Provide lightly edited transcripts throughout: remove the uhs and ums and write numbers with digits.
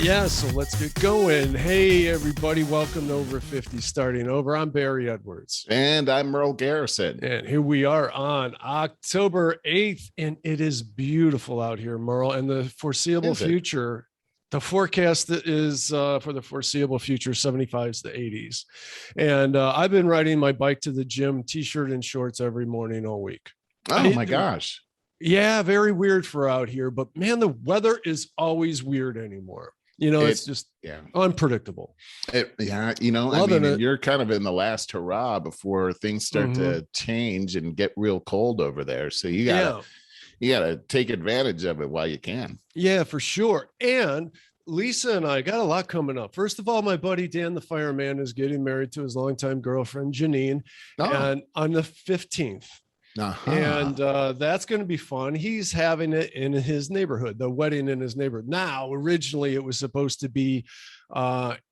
Yeah, so let's get going. Hey, everybody, welcome to Over 50 Starting Over. I'm Barry Edwards. And I'm Merle Garrison. And here we are on October 8th, and it is beautiful out here, Merle. And the foreseeable future, the forecast is for the foreseeable future, 75s to 80s. And I've been riding my bike to the gym, t-shirt and shorts every morning all week. Oh, my gosh. Yeah, very weird for out here. But, man, the weather is always weird anymore. You know, it's just unpredictable. You're kind of in the last hurrah before things start to change and get real cold over there. So you gotta take advantage of it while you can. Yeah, for sure. And Lisa and I got a lot coming up. First of all, my buddy Dan, the fireman, is getting married to his longtime girlfriend, Janine, and on the 15th. And that's going to be fun. He's having it in his neighborhood, the wedding in his neighborhood. Now, originally it was supposed to be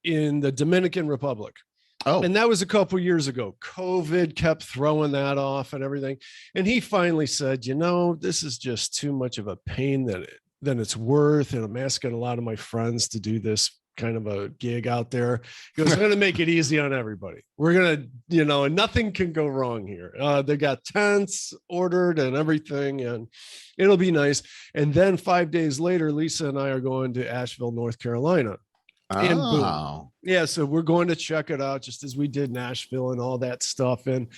in the Dominican Republic. Oh, and that was a couple years ago. COVID kept throwing that off and everything. And he finally said, you know, this is just too much of a pain than it's worth. And I'm asking a lot of my friends to do this kind of a gig out there. He goes, I'm going to make it easy on everybody. We're going to, and nothing can go wrong here. They got tents ordered and everything, and it'll be nice. And then 5 days later, Lisa and I are going to Asheville, North Carolina. And boom. Yeah, so we're going to check it out just as we did Nashville and all that stuff. And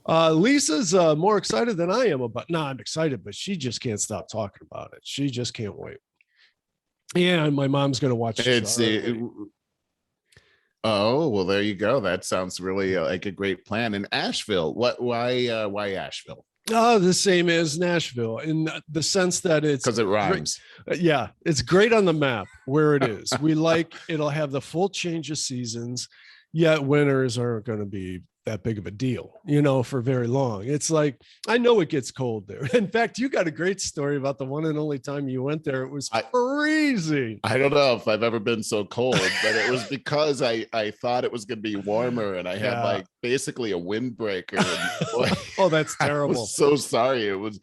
Lisa's more excited than I am about. No, I'm excited, but she just can't stop talking about it. She just can't wait. Yeah, and my mom's going to watch it. Oh, well, there you go. That sounds really like a great plan. In Asheville, why Asheville? Oh, the same as Nashville in the sense that it's because it rhymes. Yeah, it's great on the map where it is. It'll have the full change of seasons, yet winters aren't going to be that big of a deal, for very long. It's like, I know it gets cold there. In fact, you got a great story about the one and only time you went there. It was freezing. I don't know if I've ever been so cold, but it was because I thought it was going to be warmer, and I had basically a windbreaker. Oh, that's terrible. I was so sorry. It was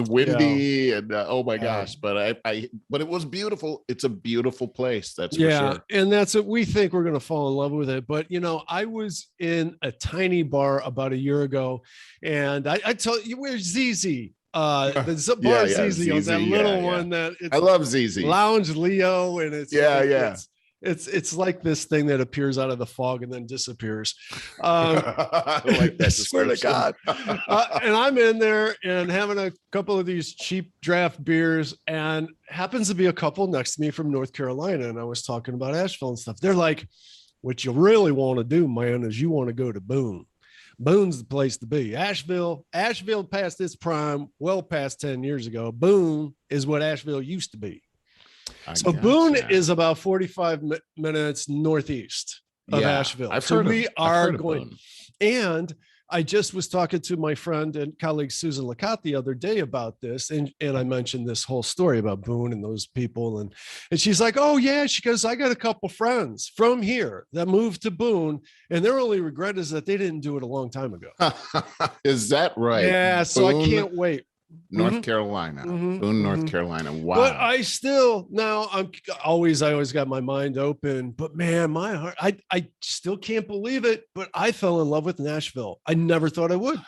windy and oh my gosh, but but it was beautiful. It's a beautiful place. That's for sure. And that's what we think. We're going to fall in love with it. But I was in a tiny bar about a year ago, and I told you, where's ZZ? The bar ZZ on that little one that I love ZZ Lounge Leo, and it's it's like this thing that appears out of the fog and then disappears. I like that. I swear to God. And I'm in there and having a couple of these cheap draft beers, and happens to be a couple next to me from North Carolina, and I was talking about Asheville and stuff. They're like, what you really want to do, man, is you want to go to Boone. Boone's the place to be. Asheville past its prime, well past 10 years ago. Boone is what Asheville used to be. Boone is about 45 minutes northeast of Asheville. We are going. And I just was talking to my friend and colleague Susan Lacotte the other day about this, and I mentioned this whole story about Boone and those people, and she's like, oh yeah, she goes, I got a couple friends from here that moved to Boone, and their only regret is that they didn't do it a long time ago. Is that right? Yeah, so Boone, I can't wait. North Carolina, Boone, North Carolina. Wow. But I always got my mind open, but man, my heart, I still can't believe it, but I fell in love with Nashville. I never thought I would.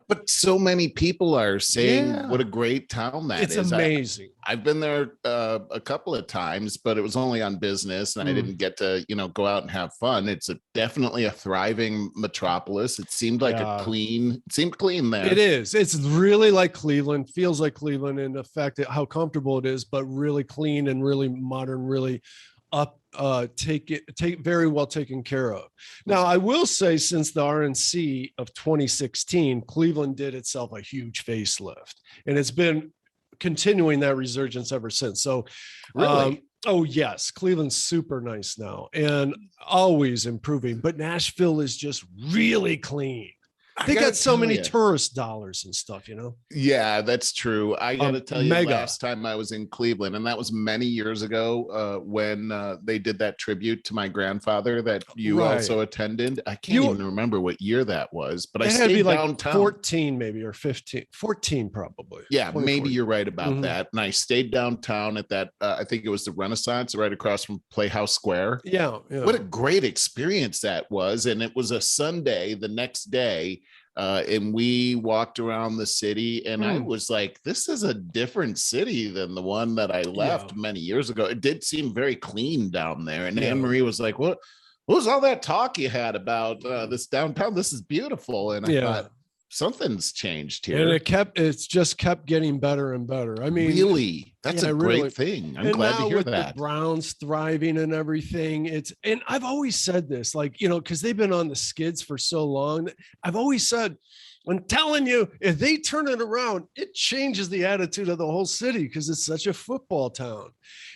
But so many people are saying what a great town that is. It's amazing. I've been there a couple of times, but it was only on business, and I didn't get to, go out and have fun. It's definitely a thriving metropolis. It seemed like it seemed clean there. It is. It's really like Cleveland, feels like Cleveland in the fact that how comfortable it is, but really clean and really modern, really very well taken care of. Now, I will say, since the RNC of 2016, Cleveland did itself a huge facelift, and it's been continuing that resurgence ever since. So, really? Oh yes, Cleveland's super nice now and always improving, but Nashville is just really clean. They got so many tourist dollars and stuff, Yeah, that's true. I got to tell you, last time I was in Cleveland, and that was many years ago, when they did that tribute to my grandfather that you also attended. I can't even remember what year that was, but I stayed downtown. 14 maybe, or 15, 14 probably. Yeah, maybe you're right about that. And I stayed downtown at that, I think it was the Renaissance right across from Playhouse Square. Yeah. What a great experience that was. And it was a Sunday the next day. And we walked around the city, and I was like, this is a different city than the one that I left many years ago. It did seem very clean down there. And Anne Marie was like, what was all that talk you had about this downtown? This is beautiful. And I thought, something's changed here. And it's just kept getting better and better. I mean, really, that's a great thing. I'm glad to hear that. The Browns thriving and everything. And I've always said this, because they've been on the skids for so long. I've always said, I'm telling you, if they turn it around, it changes the attitude of the whole city, because it's such a football town.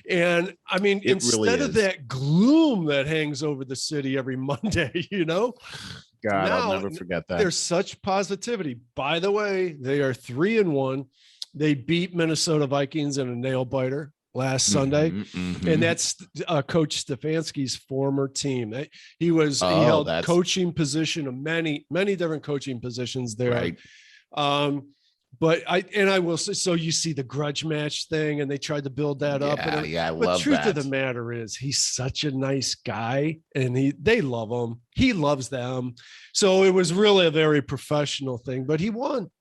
And I mean, instead of that gloom that hangs over the city every Monday, God, now, I'll never forget that. There's such positivity. By the way, they are 3-1. They beat Minnesota Vikings in a nail biter last Sunday. And that's Coach Stefanski's former team. He held coaching position of many different coaching positions there. Right. But I will say, so you see the grudge match thing, and they tried to build that up. I love that. But truth of the matter is, he's such a nice guy, and they love him. He loves them. So it was really a very professional thing, but he won.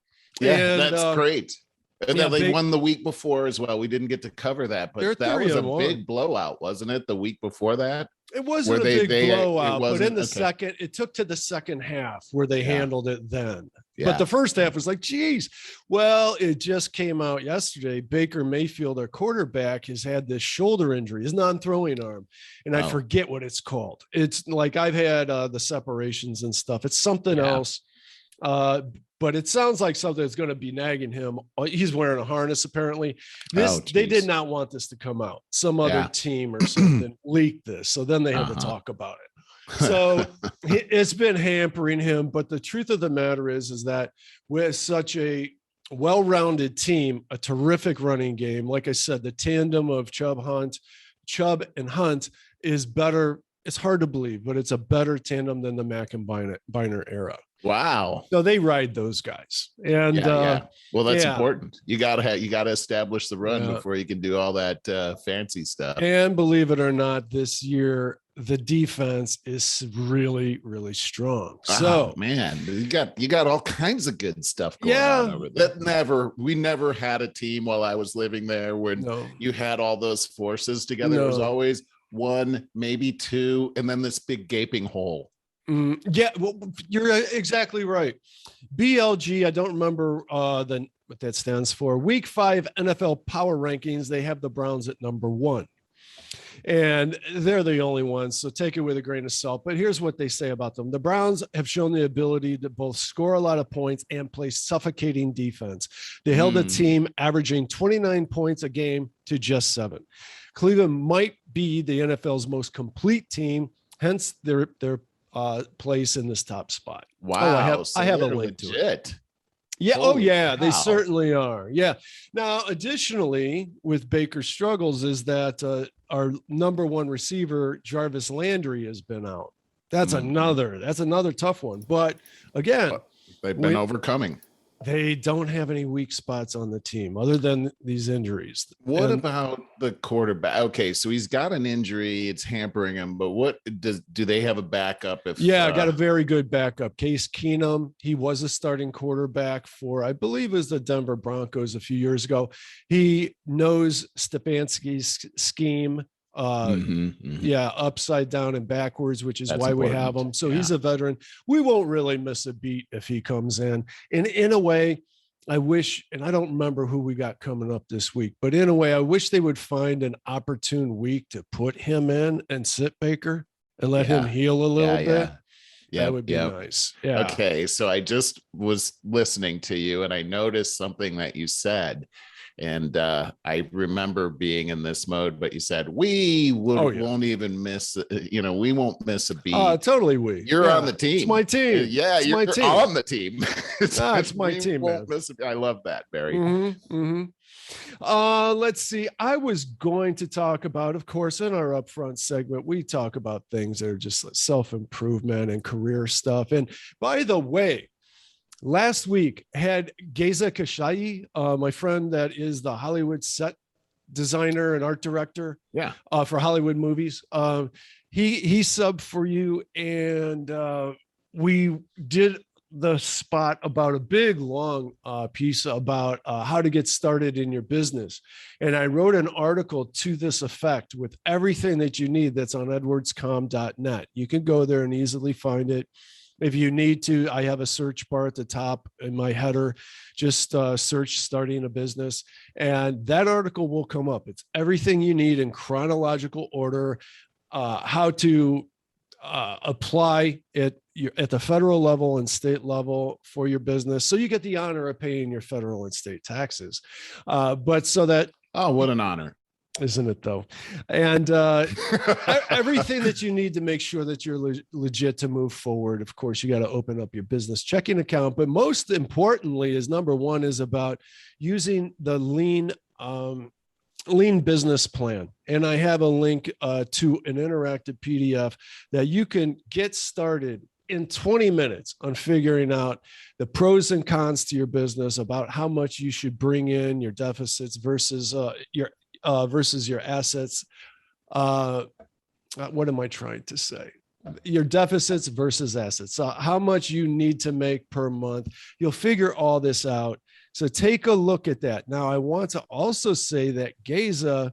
Yeah, and that's great. And then they won the week before as well. We didn't get to cover that, but that was a big blowout, wasn't it? The week before that? It wasn't a big blowout, but in the second, it took to the second half where they handled it then. Yeah. But the first half was like, geez. Well, it just came out yesterday. Baker Mayfield, our quarterback, has had this shoulder injury, his non-throwing arm. And I forget what it's called. It's like, I've had the separations and stuff. It's something else. But it sounds like something that's going to be nagging him. He's wearing a harness, apparently. They did not want this to come out. Some other team or something leaked this. So then they had to talk about it. So it's been hampering him. But the truth of the matter is that with such a well-rounded team, a terrific running game, like I said, the tandem of Chubb and Hunt is better. It's hard to believe, but it's a better tandem than the Mack and Biner era. Wow. So they ride those guys. And well, that's important. You gotta establish the run before you can do all that fancy stuff. And believe it or not, this year the defense is really, really strong. So man, you got all kinds of good stuff going on over there. We never had a team while I was living there when you had all those forces together. It was always one, maybe two, and then this big gaping hole. Yeah, well, you're exactly right. BLG, I don't remember what that stands for. Week 5 NFL Power Rankings, they have the Browns at number 1. And they're the only ones, so take it with a grain of salt. But here's what they say about them. The Browns have shown the ability to both score a lot of points and play suffocating defense. They held a team averaging 29 points a game to just 7. Cleveland might be the NFL's most complete team, hence their place in this top spot. Wow. I have a link to it. Yeah. Holy cow. They certainly are. Yeah. Now, additionally, with Baker's struggles is that our number 1 receiver, Jarvis Landry, has been out. That's another tough one. But again, they've been overcoming. They don't have any weak spots on the team other than these injuries. What about the quarterback? Okay, so he's got an injury. It's hampering him. But do they have a backup? I got a very good backup. Case Keenum, he was a starting quarterback for, I believe it was the Denver Broncos a few years ago. He knows Stefanski's scheme. Upside down and backwards, which is why we have him. So he's a veteran. We won't really miss a beat if he comes in. And in a way, I wish, and I don't remember who we got coming up this week, but in a way, I wish they would find an opportune week to put him in and sit Baker and let him heal a little bit. Yeah, that would be nice. Yeah. Okay. So I just was listening to you and I noticed something that you said. And I remember being in this mode, but you said won't even miss, we won't miss a beat. Totally. You're on the team. It's my team. You're my team. on the team. It's my team, man. I love that, Barry. Let's see. I was going to talk about, of course, in our upfront segment, we talk about things that are just self-improvement and career stuff. And by the way, last week had Geza Kashai, my friend that is the Hollywood set designer and art director for Hollywood movies. He subbed for you, and we did the spot about a big long piece about how to get started in your business. And I wrote an article to this effect with everything that you need that's on edwardscom.net. You can go there and easily find it. If you need to, I have a search bar at the top in my header. Just search starting a business, and that article will come up. It's everything you need in chronological order, how to apply it at the federal level and state level for your business, so you get the honor of paying your federal and state taxes. But so that what an honor. Isn't it though? And everything that you need to make sure that you're legit to move forward. Of course, you got to open up your business checking account, but most importantly is number one is about using the lean business plan. And I have a link to an interactive PDF that you can get started in 20 minutes on figuring out the pros and cons to your business, about how much you should bring in, your deficits versus your assets. What am I trying to say? Your deficits versus assets. So how much you need to make per month. You'll figure all this out. So take a look at that. Now, I want to also say that Geza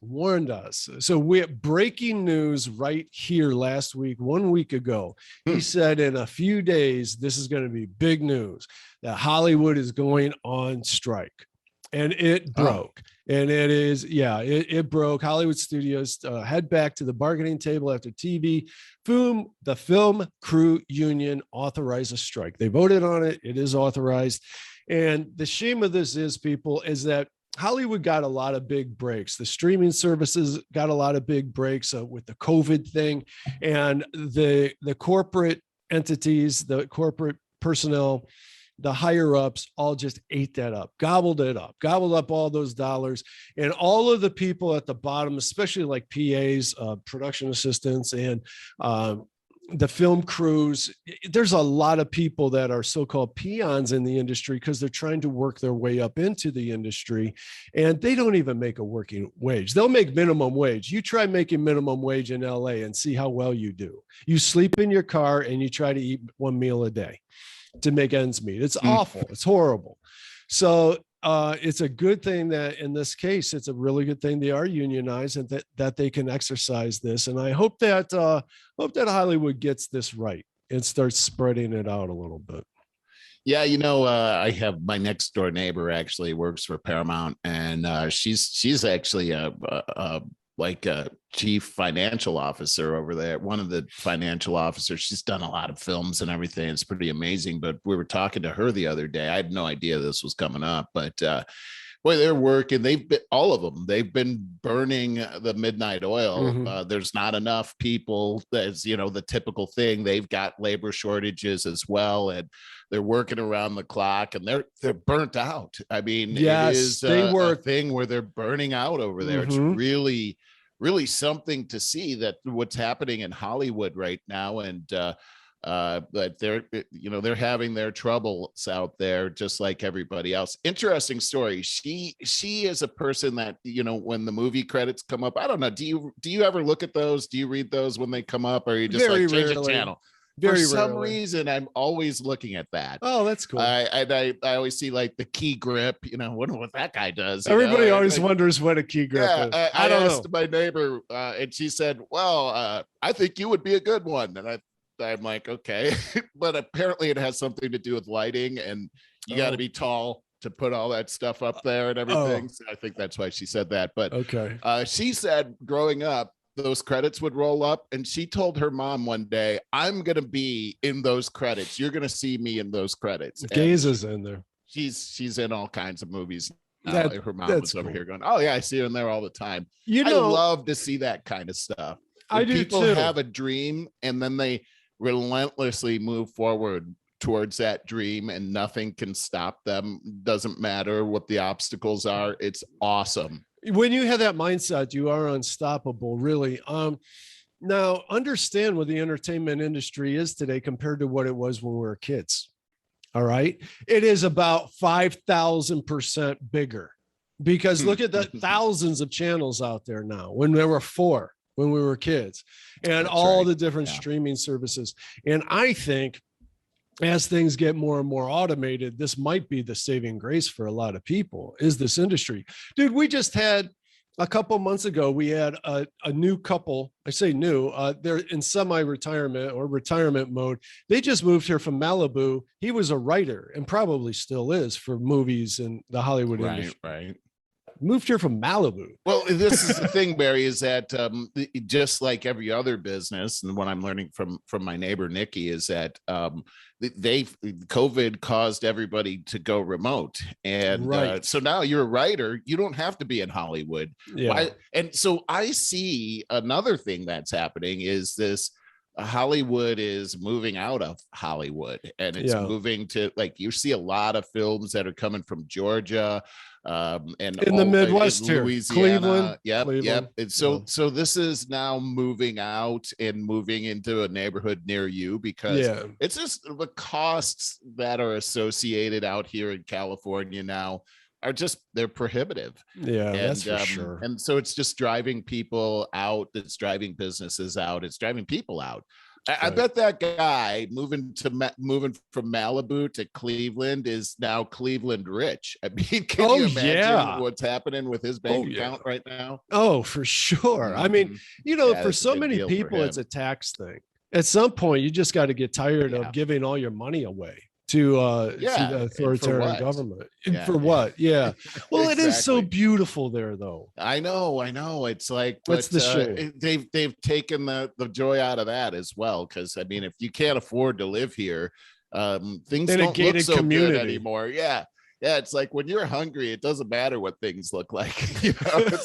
warned us. So we're breaking news right here last week, 1 week ago. He said in a few days, this is going to be big news, that Hollywood is going on strike. And it broke. And it broke. Hollywood studios head back to the bargaining table after the film crew union authorized a strike. They voted on it. It is authorized. And the shame of this is that Hollywood got a lot of big breaks. The streaming services got a lot of big breaks with the COVID thing, and the corporate entities, the corporate personnel, the higher ups all just ate that up, gobbled up all those dollars. And all of the people at the bottom, especially like PAs, production assistants, and the film crews, there's a lot of people that are so-called peons in the industry because they're trying to work their way up into the industry, and they don't even make a working wage. They'll make minimum wage. You try making minimum wage in LA and see how well you do. You sleep in your car and you try to eat one meal a day to make ends meet. It's awful. It's horrible. So it's a good thing that in this case, it's a really good thing they are unionized and that they can exercise this. And I hope that Hollywood gets this right and starts spreading it out a little bit. Yeah, I have my next door neighbor actually works for Paramount, and she's actually like a chief financial officer over there, one of the financial officers. She's done a lot of films and everything. It's pretty amazing. But we were talking to her the other day. I had no idea this was coming up, but boy, they're working. All of them. They've been burning the midnight oil. There's not enough people. As the typical thing. They've got labor shortages as well, and they're working around the clock, and they're burnt out. I mean, yes, it is a thing where they're burning out over there. It's really, really something to see that what's happening in Hollywood right now, and but they're having their troubles out there just like everybody else. Interesting story. She is a person that when the movie credits come up, I don't know, do you ever look at those? Do you read those when they come up, or you just Very like change rarely. the channel? For some reason, I'm always looking at that. Oh, that's cool. I always see like the key grip. Wonder what that guy does. Everybody always wonders what a key grip is. I asked my neighbor, and she said, "Well, I think you would be a good one." And I'm like, okay, but apparently it has something to do with lighting, and you got to be tall to put all that stuff up there and everything. So I think that's why she said that. But okay, she said growing up, those credits would roll up, and she told her mom one day, "I'm going to be in those credits. You're going to see me in those credits." Gaze is in there. she's in all kinds of movies. Her mom was over here going, oh yeah, I see her in there all the time. I love to see that kind of stuff. I do people too. have a dream and then they relentlessly move forward towards that dream and nothing can stop them. Doesn't matter what the obstacles are. It's awesome. When you have that mindset, you are unstoppable, really. Now understand what the entertainment industry is today compared to what it was when we were kids. All right. It is about 5,000% bigger because look at the thousands of channels out there now when there were 4 when we were kids and all the different streaming services. And I think as things get more and more automated, this might be the saving grace for a lot of people is this industry. Dude, we just had a couple months ago, we had a new couple. I say new, they're in semi-retirement or retirement mode. They just moved here from Malibu. He was a writer and probably still is for movies and the Hollywood industry. Right. Moved here from Malibu. Well, this is the thing, Barry, is that just like every other business, and what I'm learning from my neighbor Nikki is that COVID caused everybody to go remote, and so now you're a writer. You don't have to be in Hollywood. Yeah. And so I see another thing that's happening is this. Hollywood is moving out of Hollywood and it's moving to, like, you see a lot of films that are coming from Georgia and in the Midwest here, Louisiana. Cleveland. Yep. And so this is now moving out and moving into a neighborhood near you because it's just the costs that are associated out here in California now are just, they're prohibitive. That's for sure. And so it's just driving people out. It's driving businesses out. It's driving people out. I bet that guy moving from Malibu to Cleveland is now Cleveland rich. I mean, can you imagine what's happening with his bank account right now? Oh, for sure. I mean, for so many people, it's a tax thing. At some point, you just got to get tired of giving all your money away to the authoritarian government. For what? Yeah. Well, It is so beautiful there, though. I know. It's like, what's the shame? They've taken the joy out of that as well. Because I mean, if you can't afford to live here, things don't look so good anymore. Yeah. It's like when you're hungry, it doesn't matter what things look like. It's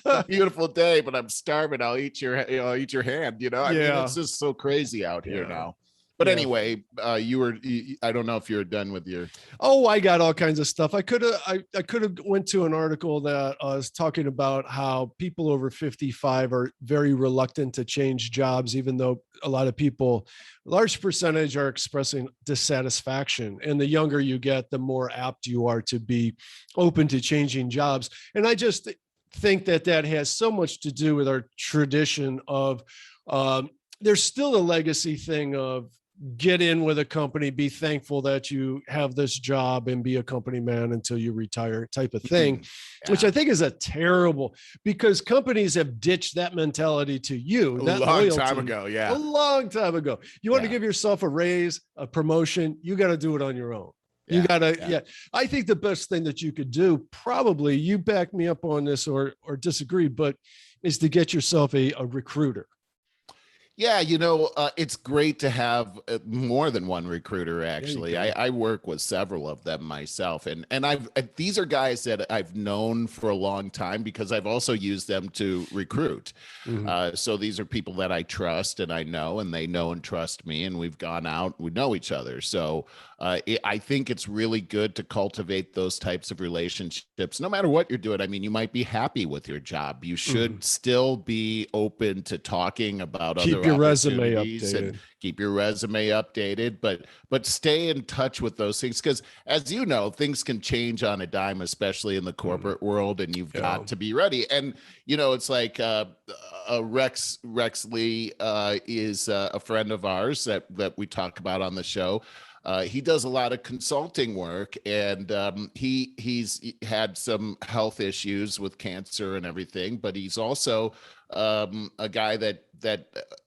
a beautiful day, but I'm starving. I'll eat your hand. I mean, it's just so crazy out here now. But anyway, I don't know if you're done with your. Oh, I got all kinds of stuff. I could have went to an article that was talking about how people over 55 are very reluctant to change jobs, even though a lot of people, a large percentage are expressing dissatisfaction. And the younger you get, the more apt you are to be open to changing jobs. And I just think that has so much to do with our tradition of, there's still a legacy thing of, get in with a company, be thankful that you have this job and be a company man until you retire type of thing, which I think is a terrible, because companies have ditched that mentality to you. A long time ago. Yeah. A long time ago. You want to give yourself a raise, a promotion, you got to do it on your own. You gotta, I think the best thing that you could do, probably, you back me up on this or disagree, but is to get yourself a recruiter. Yeah, it's great to have more than one recruiter. Actually, I work with several of them myself, and these are guys that I've known for a long time because I've also used them to recruit. So these are people that I trust and I know, and they know and trust me, and we've gone out, we know each other. So I think it's really good to cultivate those types of relationships, no matter what you're doing. I mean, you might be happy with your job. You should still be open to talking about other resume updated and keep your resume updated, but stay in touch with those things, because as you know, things can change on a dime, especially in the corporate world, and you've got to be ready. And it's like Rex Lee is a friend of ours that we talk about on the show. He does a lot of consulting work, and he's had some health issues with cancer and everything, but he's also a guy that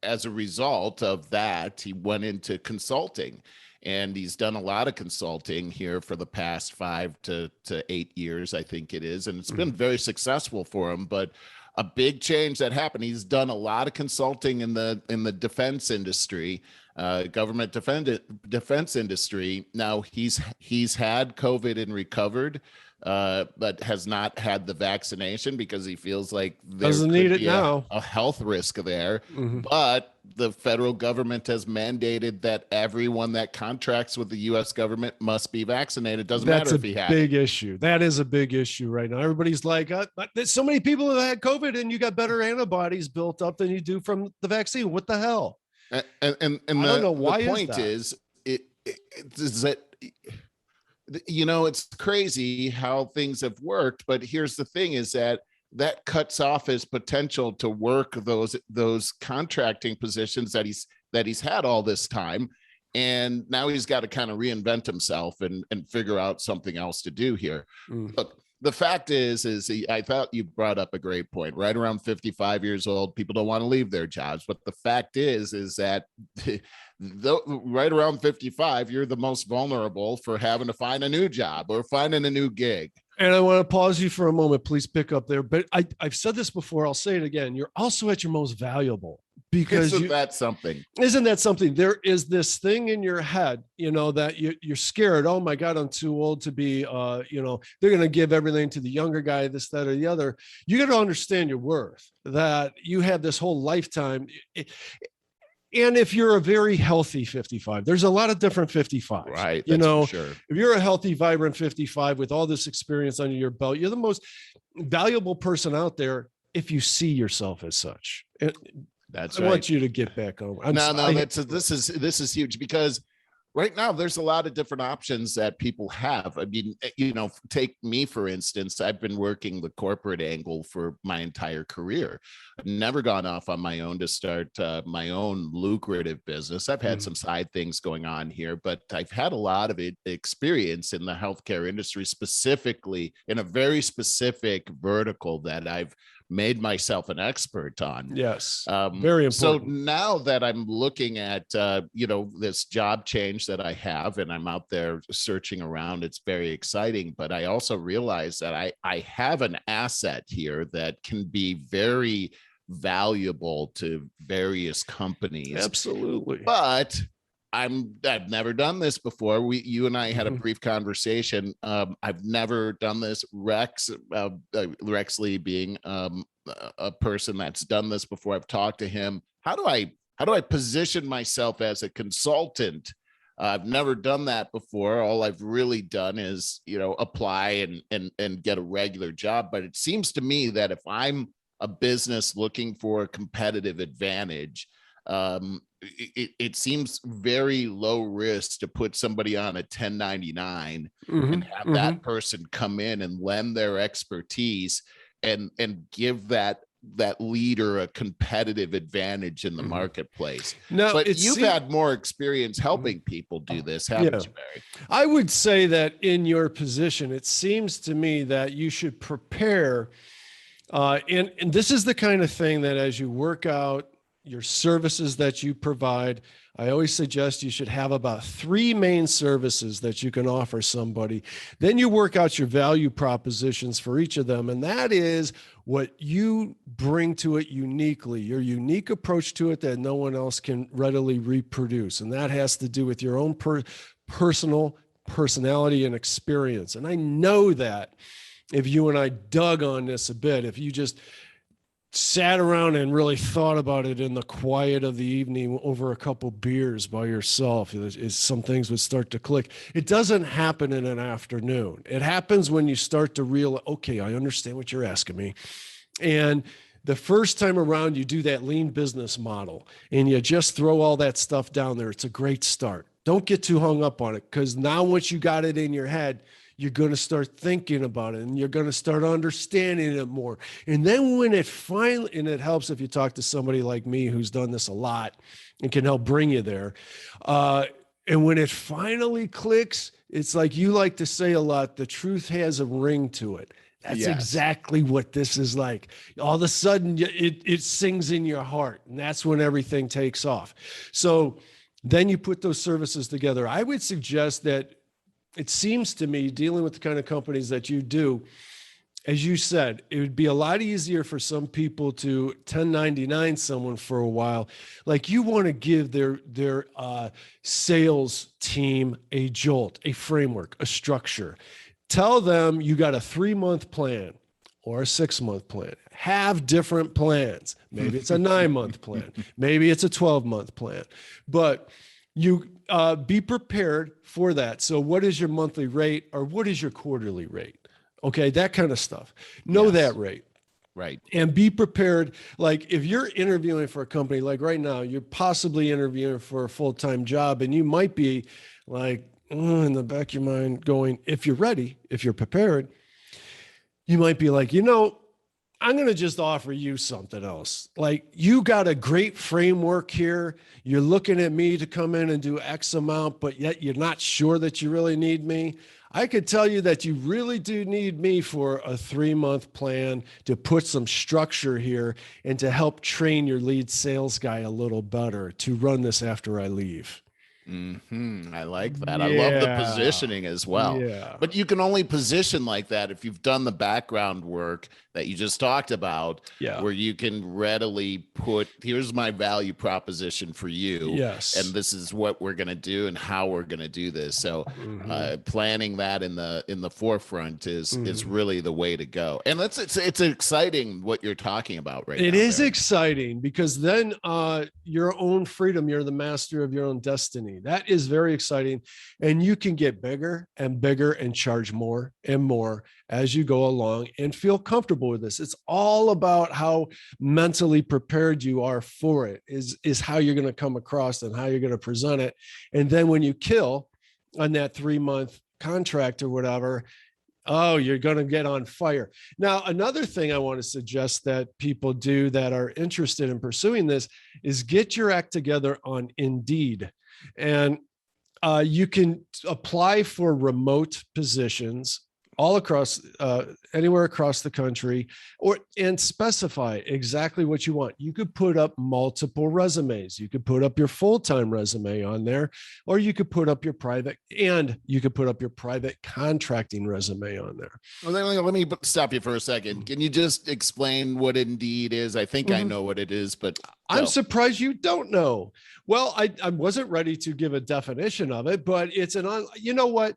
as a result of that, he went into consulting, and he's done a lot of consulting here for the past 5 to 8 years, I think it is. And it's been very successful for him. But a big change that happened. He's done a lot of consulting in the defense industry, government defense industry. Now he's had COVID and recovered, but has not had the vaccination because he feels like there doesn't could need it be now. A health risk there. Mm-hmm. But the federal government has mandated that everyone that contracts with the U.S. government must be vaccinated. Doesn't matter if he had big issue. That is a big issue right now. Everybody's like, so many people have had COVID and you got better antibodies built up than you do from the vaccine. What the hell? And I don't know why. The point is that, you know, it's crazy how things have worked. But here's the thing: is that cuts off his potential to work those contracting positions that he's had all this time. And now he's got to kind of reinvent himself and figure out something else to do here. Look, the fact is I thought you brought up a great point. Right around 55 years old, people don't want to leave their jobs. But the fact is that right around 55, you're the most vulnerable for having to find a new job or finding a new gig. And I want to pause you for a moment. Please pick up there. But I've said this before. I'll say it again. You're also at your most valuable because Isn't that something? There is this thing in your head, you know, that you're scared. Oh my God, I'm too old to be, you know, they're going to give everything to the younger guy, this, that, or the other. You got to understand your worth, that you have this whole lifetime. And if you're a very healthy 55, there's a lot of different 55s, right? You know, sure. If you're a healthy, vibrant 55 with all this experience under your belt, you're the most valuable person out there if you see yourself as such. That's I want you to get back on. This is huge because right now there's a lot of different options that people have. I mean, you know, take me, for instance. I've been working the corporate angle for my entire career. I've never gone off on my own to start my own lucrative business. I've had some side things going on here, but I've had a lot of experience in the healthcare industry, specifically in a very specific vertical that I've made myself an expert on. Yes. Very important. So now that I'm looking at, you know, this job change that I have, and I'm out there searching around, it's very exciting, but I also realize that I have an asset here that can be very valuable to various companies. Absolutely. But I've never done this before. You and I had a brief conversation. I've never done this. Rex Lee being a person that's done this before. I've talked to him. How do I position myself as a consultant? I've never done that before. All I've really done is, you know, apply and get a regular job. But it seems to me that if I'm a business looking for a competitive advantage, it seems very low risk to put somebody on a 1099 and have that person come in and lend their expertise and give that leader a competitive advantage in the marketplace. No, but you've had more experience helping people do this, haven't you, Barry? I would say that in your position, it seems to me that you should prepare. And this is the kind of thing that as you work out your services that you provide, I always suggest you should have about 3 main services that you can offer somebody. Then you work out your value propositions for each of them. And that is what you bring to it uniquely, your unique approach to it that no one else can readily reproduce. And that has to do with your own personal personality and experience. And I know that if you and I dug on this a bit, if you just sat around and really thought about it in the quiet of the evening over a couple beers by yourself, some things would start to click. It doesn't happen in an afternoon. It happens when you start to realize, okay, I understand what you're asking me. And the first time around, you do that lean business model and you just throw all that stuff down there. It's a great start. Don't get too hung up on it, because now once you got it in your head, you're going to start thinking about it and you're going to start understanding it more. And then when it finally, and it helps if you talk to somebody like me who's done this a lot and can help bring you there. And when it finally clicks, it's like you like to say a lot, the truth has a ring to it. That's exactly what this is like. All of a sudden it sings in your heart, and that's when everything takes off. So then you put those services together. I would suggest that, it seems to me, dealing with the kind of companies that you do, as you said, it would be a lot easier for some people to 1099 someone for a while. Like, you want to give their sales team a jolt, a framework, a structure. Tell them you got a 3-month plan or a 6-month plan. Have different plans. Maybe it's a 9-month plan. Maybe it's a 12-month plan. But you be prepared for that. So what is your monthly rate, or what is your quarterly rate? Okay, that kind of stuff. Know that rate. Right. And be prepared. Like, if you're interviewing for a company, like right now, you're possibly interviewing for a full-time job, and you might be like, in the back of your mind going, if you're ready, if you're prepared, you might be like, I'm going to just offer you something else. Like, you got a great framework here. You're looking at me to come in and do X amount, but yet you're not sure that you really need me. I could tell you that you really do need me for a 3-month plan to put some structure here and to help train your lead sales guy a little better to run this after I leave. I like that. I love the positioning as well. But you can only position like that if you've done the background work that you just talked about, where you can readily put, here's my value proposition for you. Yes. And this is what we're going to do and how we're going to do this. So planning that in the forefront is really the way to go. And it's exciting what you're talking about right now. It is exciting, because then your own freedom, you're the master of your own destiny. That is very exciting. And you can get bigger and bigger and charge more and more as you go along and feel comfortable with this. It's all about how mentally prepared you are for it, is how you're going to come across and how you're going to present it. And then when you kill on that 3-month contract or whatever, you're going to get on fire. Now, another thing I want to suggest that people do that are interested in pursuing this is get your act together on Indeed. And you can apply for remote positions all across, anywhere across the country, and specify exactly what you want. You could put up multiple resumes. You could put up your full-time resume on there, or you could put up your private contracting resume on there. Well, let me stop you for a second. Can you just explain what Indeed is? I think I know what it is, but I'm surprised you don't know. Well, I wasn't ready to give a definition of it, but it's you know what?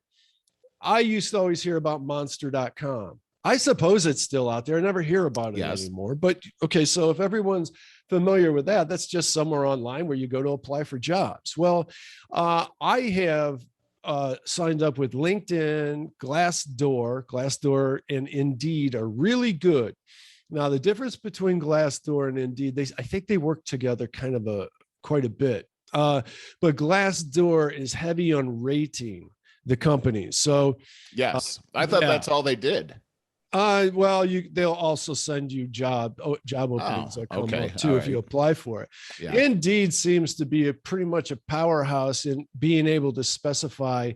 I used to always hear about monster.com. I suppose it's still out there. I never hear about it anymore. But okay, so if everyone's familiar with that, that's just somewhere online where you go to apply for jobs. Well, I have signed up with LinkedIn, Glassdoor, and Indeed are really good. Now, the difference between Glassdoor and Indeed, I think they work together kind of quite a bit. But Glassdoor is heavy on rating the companies. So yes, I thought that's all they did. Well, they'll also send you job openings that come up too if you apply for it. Yeah. Indeed seems to be pretty much a powerhouse in being able to specify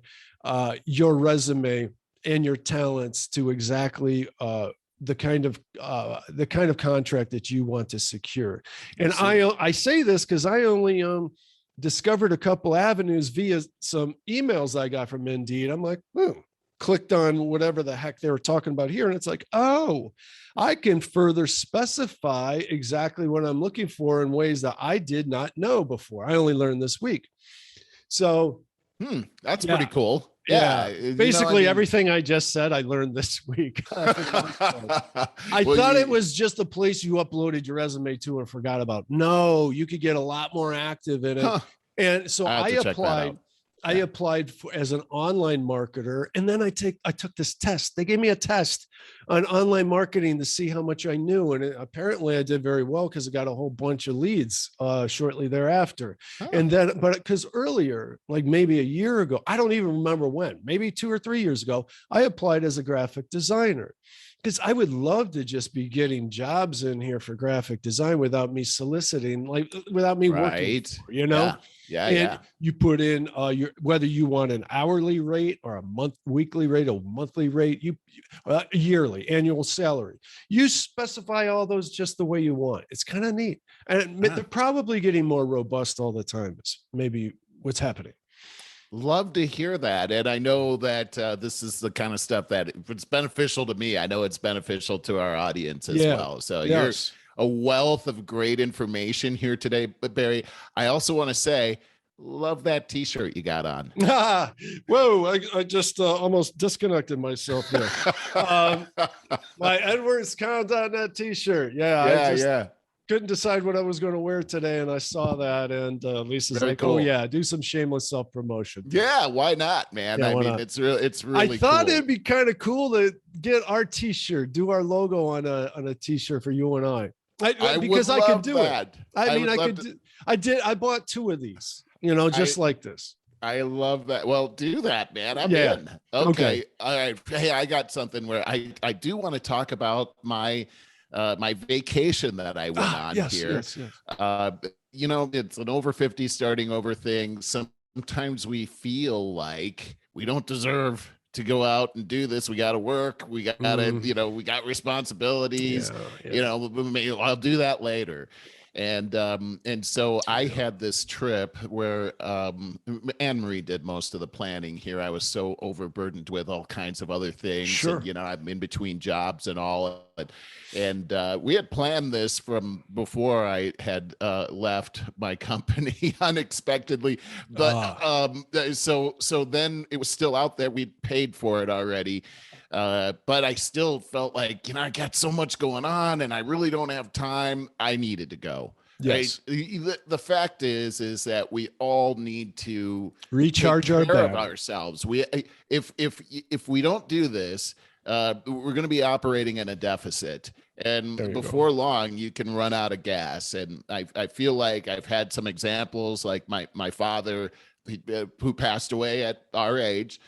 your resume and your talents to exactly the kind of contract that you want to secure. And I say this because I only discovered a couple avenues via some emails I got from Indeed. I'm like, clicked on whatever the heck they were talking about here. And it's like, I can further specify exactly what I'm looking for in ways that I did not know before. I only learned this week. So that's pretty cool. Yeah. Basically, everything I just said, I learned this week. I thought it was just a place you uploaded your resume to and forgot about. No, you could get a lot more active in it. And so I applied. I applied as an online marketer, and then I took this test. They gave me a test on online marketing to see how much I knew, and apparently I did very well because I got a whole bunch of leads shortly thereafter. And then, but because earlier, like maybe a year ago, I don't even remember when, maybe 2 or 3 years ago, I applied as a graphic designer. Because I would love to just be getting jobs in here for graphic design without me soliciting, like without me working, And you put in whether you want an hourly rate or a weekly rate, or monthly rate, yearly, annual salary. You specify all those just the way you want. It's kind of neat. And they're probably getting more robust all the time. It's maybe what's happening. Love to hear that. And I know that this is the kind of stuff that if it's beneficial to me, I know it's beneficial to our audience as well. So you're a wealth of great information here today. But Barry, I also want to say, love that t-shirt you got on. Whoa, I just almost disconnected myself there. My Edwards count on that t-shirt. Yeah. Couldn't decide what I was going to wear today, and I saw that, and Lisa's very like, cool. "Oh yeah, do some shameless self-promotion." Yeah, why not, man? I mean, not? It's really. I thought cool. It'd be kind of cool to get our T-shirt, do our logo on a T-shirt for you and I because I could do that. I bought 2 of these, just like this. I love that. Well, do that, man. I'm in. Okay. All right. Hey, I got something where I do want to talk about my vacation that I went on here. Yes. It's an over 50 starting over thing. Sometimes we feel like we don't deserve to go out and do this. We got to work. We got to, we got responsibilities. I'll do that later. And so I had this trip where Anne-Marie did most of the planning here. I was so overburdened with all kinds of other things. Sure. And, I'm in between jobs and all. And we had planned this from before I had left my company unexpectedly. But so then it was still out there. We'd paid for it already. But I still felt like, I got so much going on and I really don't have time. I needed to go. Yes. Right? The fact is that we all need to recharge our battery ourselves. If we don't do this, we're going to be operating in a deficit, and before long you can run out of gas. And I feel like I've had some examples, like my father who passed away at our age.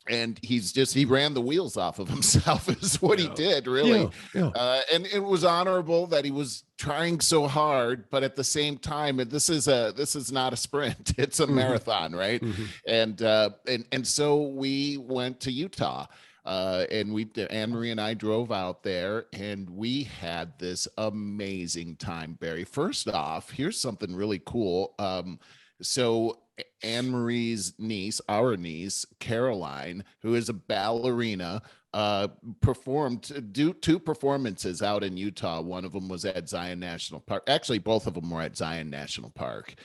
And he ran the wheels off of himself is what he did, really. And it was honorable that he was trying so hard, but at the same time, this is not a sprint, it's a marathon, right? And so we went to Utah, and Anne-Marie and I drove out there, and we had this amazing time, Barry. First off, here's something really cool. So Anne-Marie's niece, our niece, Caroline, who is a ballerina, performed 2 performances out in Utah. One of them was at Zion National Park. Actually, both of them were at Zion National Park.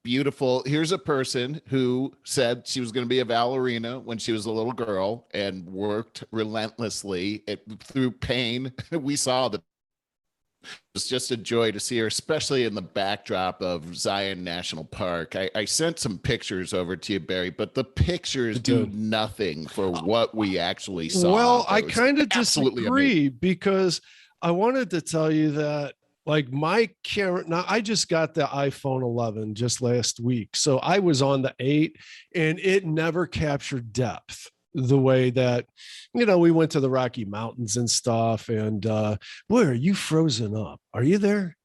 Beautiful. Here's a person who said she was going to be a ballerina when she was a little girl and worked relentlessly through pain. We saw the It's just a joy to see her, especially in the backdrop of Zion National Park. I sent some pictures over to you, Barry, but the pictures do nothing for what we actually saw. Well, I kind of disagree because I wanted to tell you that, like, my camera, now I just got the iPhone 11 just last week. So I was on the 8 and it never captured depth the way that, we went to the Rocky Mountains and stuff. And boy, are you frozen up? Are you there?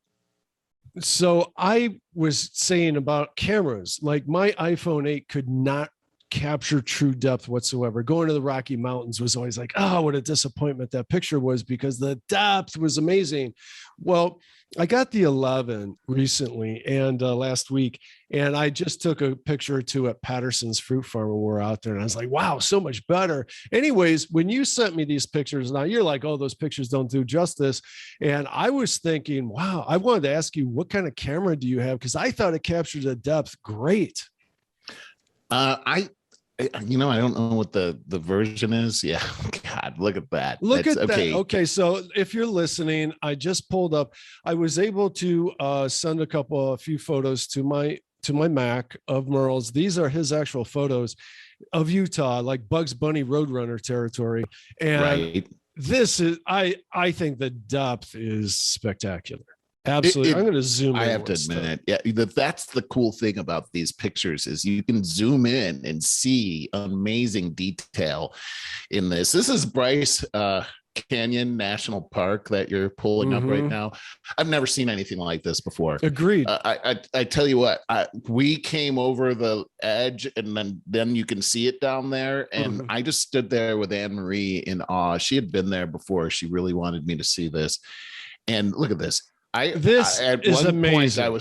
So I was saying about cameras, like my iPhone 8 could not capture true depth whatsoever. Going to the Rocky Mountains was always like, oh, what a disappointment that picture was, because the depth was amazing. Well, I got the 11 recently and last week, and I just took a picture or 2 at Patterson's Fruit Farm when we were out there, and I was like, wow, so much better. Anyways, when you sent me these pictures, now you're like, oh, those pictures don't do justice. And I was thinking, wow, I wanted to ask you, what kind of camera do you have? Because I thought it captured the depth great. I don't know what the version is. Yeah. God, look at that. Look at that. Okay. So if you're listening, I just pulled up, I was able to send a few photos to my Mac of Merle's. These are his actual photos of Utah, like Bugs Bunny Roadrunner territory. And this is, I think the depth is spectacular. Absolutely. I'm going to zoom in. I have to admit it. Yeah, that's the cool thing about these pictures is you can zoom in and see amazing detail in this. This is Bryce Canyon National Park that you're pulling up right now. I've never seen anything like this before. Agreed. I tell you what, we came over the edge and then you can see it down there. And I just stood there with Anne-Marie in awe. She had been there before. She really wanted me to see this. And look at this. This is amazing.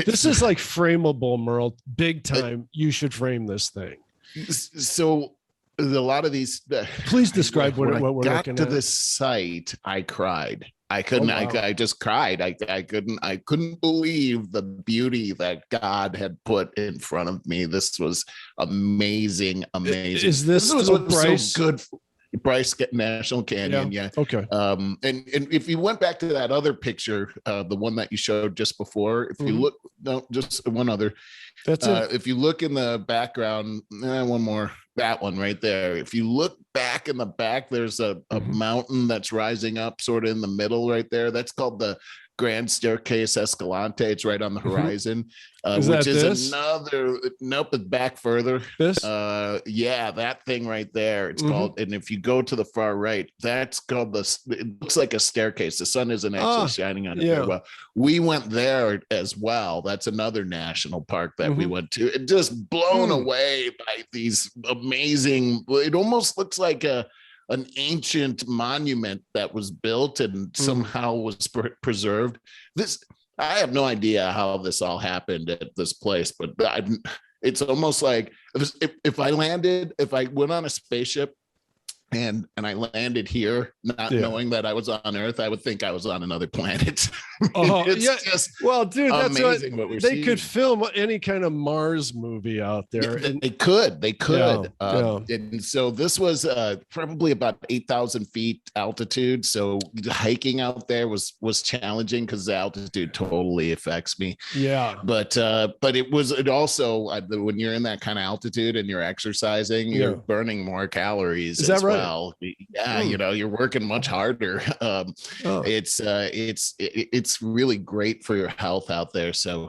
This is like frameable, Merle. Big time. You should frame this thing. So a lot of these. Please describe what we're looking at. Got to this site, I cried. I couldn't. Oh, wow. I just cried. I couldn't believe the beauty that God had put in front of me. This was amazing. Is this was Bryce? So good. Bryce National Canyon, yeah. Okay. And if you went back to that other picture, the one that you showed just before, if you look, no, just one other. That's it. If you look in the background, one more, that one right there. If you look back in the back, there's a mountain that's rising up sort of in the middle right there. That's called the Grand Staircase Escalante. It's right on the horizon, which is another. Nope, it's back further. This, yeah, that thing right there. It's called. And if you go to the far right, that's called the. It looks like a staircase. The sun isn't actually shining on it very well. We went there as well. That's another national park that we went to. It just blown away by these amazing. It almost looks like an ancient monument that was built and somehow was preserved. This, I have no idea how this all happened at this place, but it's almost like if I went on a spaceship and I landed here, not knowing that I was on Earth, I would think I was on another planet. It's just well, dude, that's amazing what we're they seeing. could film any kind of Mars movie out there. Yeah, they could. And so this was probably about 8,000 feet altitude. So hiking out there was challenging because the altitude totally affects me. Yeah. But it also, when you're in that kind of altitude and you're exercising, you're burning more calories. Is that right? Well, yeah, you're working much harder. It's really great for your health out there. So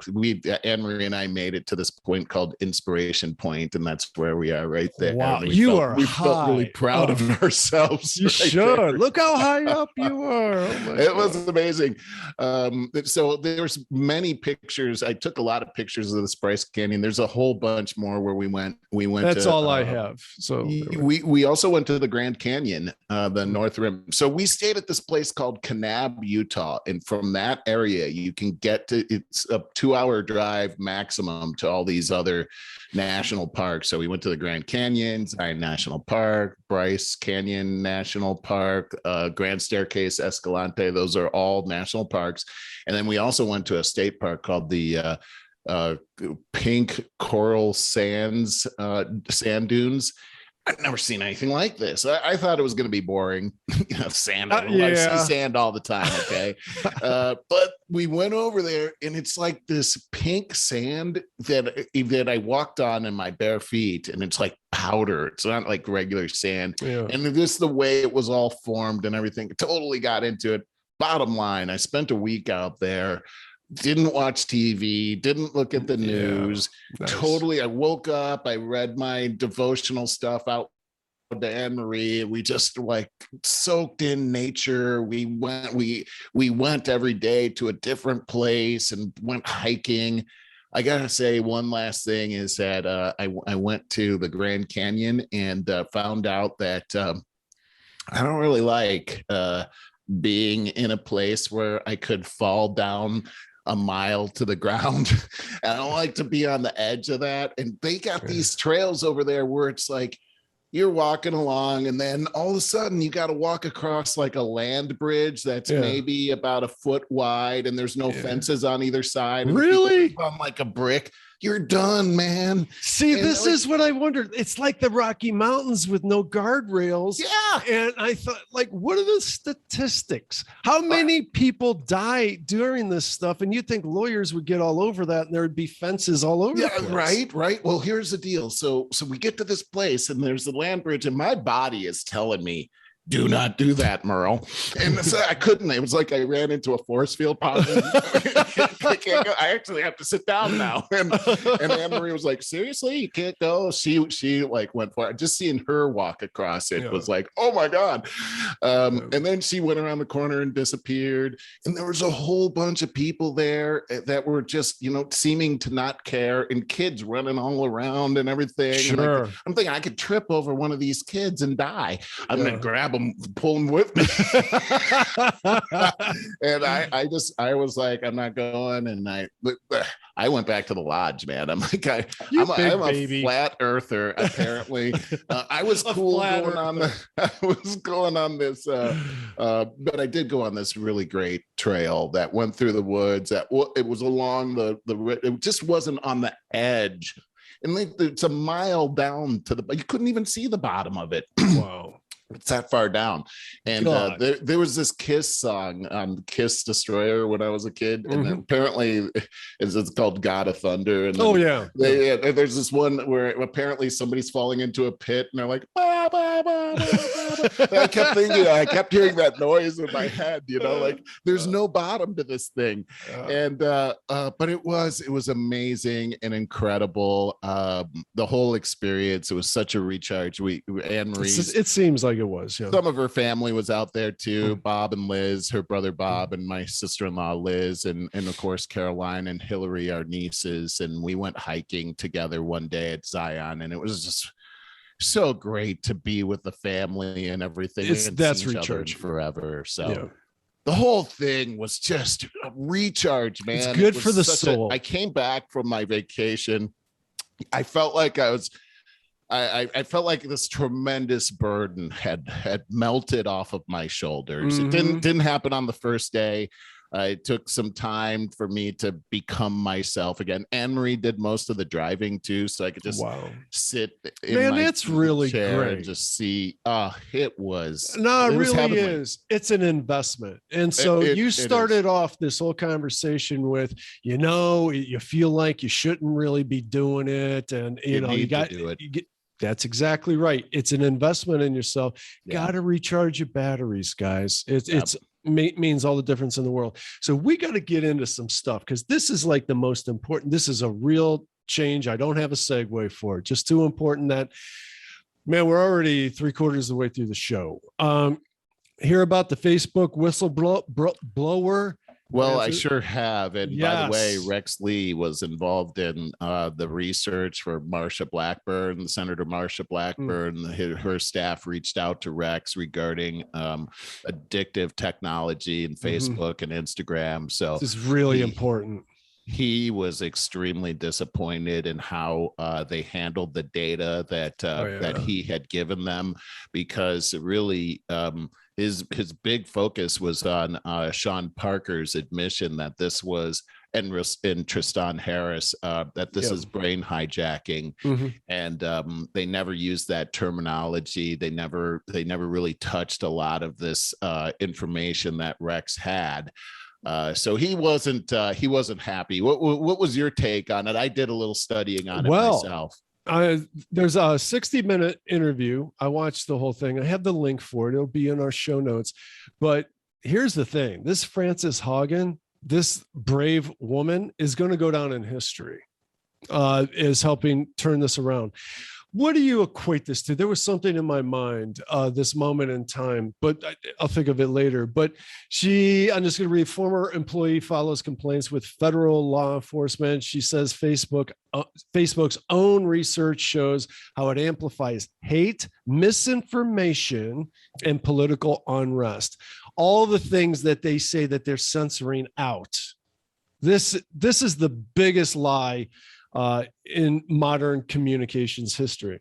Anne-Marie and I made it to this point called Inspiration Point, and that's where we are right there. Wow, we felt really proud of ourselves. You should. There. Look how high up you are. It was amazing. So there's many pictures. I took a lot of pictures of this Bryce Canyon. There's a whole bunch more where we went. That's all I have. So we also went to the Grand Canyon, the North Rim. So we stayed at this place called Kanab, Utah, and from that area you can get to. It's a 2-hour drive maximum to all these other national parks. So we went to the Grand Canyon, Zion National Park, Bryce Canyon National Park, Grand Staircase Escalante. Those are all national parks. And then we also went to a state park called the Pink Coral Sands, sand dunes. I've never seen anything like this. I thought it was going to be boring. Sand. I see sand all the time. Okay. But we went over there and it's like this pink sand that I walked on in my bare feet, and it's like powder. It's not like regular sand. Yeah. And just the way it was all formed and everything, totally got into it. Bottom line, I spent a week out there. Didn't watch TV, didn't look at the news. Nice. Totally. I woke up, I read my devotional stuff out to Anne-Marie. We just like soaked in nature. We went every day to a different place and went hiking. I gotta say, one last thing is that I went to the Grand Canyon and found out that I don't really like being in a place where I could fall down a mile to the ground. I don't like to be on the edge of that. And they got these trails over there where it's like you're walking along and then all of a sudden you got to walk across like a land bridge that's maybe about a foot wide and there's no fences on either side. Really? On like a brick. You're done, man. See, and this is what I wondered. It's like the Rocky Mountains with no guardrails. Yeah. And I thought, like, what are the statistics? How many people die during this stuff? And you think lawyers would get all over that and there would be fences all over the place. Right. Well, here's the deal. So we get to this place and there's the land bridge and my body is telling me, do not do that, Merle. And so I couldn't. It was like I ran into a force field problem. I can't go. I actually have to sit down now. And Anne-Marie was like, seriously, you can't go? She like went for it. Just seeing her walk across it was like, oh my God. And then she went around the corner and disappeared. And there was a whole bunch of people there that were just, seeming to not care, and kids running all around and everything. Sure. And I'm thinking I could trip over one of these kids and die. I'm going to grab them, pull them with me. And I was like, I'm not going. And I went back to the lodge, man. I'm like, I'm a flat earther, apparently. I was cool going on this, but I did go on this really great trail that went through the woods. It was along it just wasn't on the edge. And it's a mile down you couldn't even see the bottom of it. Wow. It's that far down. And there was this Kiss song on Kiss Destroyer when I was a kid. And apparently it's called God of Thunder. And there's this one where apparently somebody's falling into a pit and they're like, bah, bah, bah, bah, bah. I kept hearing that noise in my head, like there's no bottom to this thing. And but it was amazing and incredible. The whole experience, it was such a recharge. Anne-Marie, it seems like it was. Yeah. Some of her family was out there too. Bob and Liz, her brother Bob, and my sister-in-law Liz, and of course Caroline and Hillary, our nieces. And we went hiking together one day at Zion, and it was just so great to be with the family and everything. That's recharge forever. So the whole thing was just a recharge, man. It's good for the soul. I came back from my vacation. I felt like I felt like this tremendous burden had melted off of my shoulders. It didn't happen on the first day. It took some time for me to become myself again. Anne-Marie did most of the driving too, so I could just sit in my that's really chair great. And just see. It really is. It's an investment. And so you started off this whole conversation with, you feel like you shouldn't really be doing it, and you got to do it. That's exactly right. It's an investment in yourself. Got to recharge your batteries, guys. It's means all the difference in the world. So we got to get into some stuff, because this is like the most important. This is a real change. I don't have a segue for it. Just too important that, man, we're already 3/4 of the way through the show. Hear about the Facebook whistleblower? Well, I sure have. And by the way, Rex Lee was involved in the research for Marsha Blackburn, Senator Marsha Blackburn. Her staff reached out to Rex regarding addictive technology and Facebook and Instagram. So this is really important. He was extremely disappointed in how they handled the data that he had given them, because really his big focus was on Sean Parker's admission that this was, and Tristan Harris, that this is brain hijacking. And they never used that terminology. They never really touched a lot of this information that Rex had. So he wasn't happy. What was your take on it? I did a little studying on it myself. There's a 60-minute interview. I watched the whole thing. I have the link for it. It'll be in our show notes. But here's the thing. This Frances Haagen, this brave woman, is going to go down in history as helping turn this around. What do you equate this to? There was something in my mind, this moment in time, but I'll think of it later. But I'm just going to read, former employee follows complaints with federal law enforcement. She says Facebook's own research shows how it amplifies hate, misinformation, and political unrest. All the things that they say that they're censoring out. This is the biggest lie in modern communications history.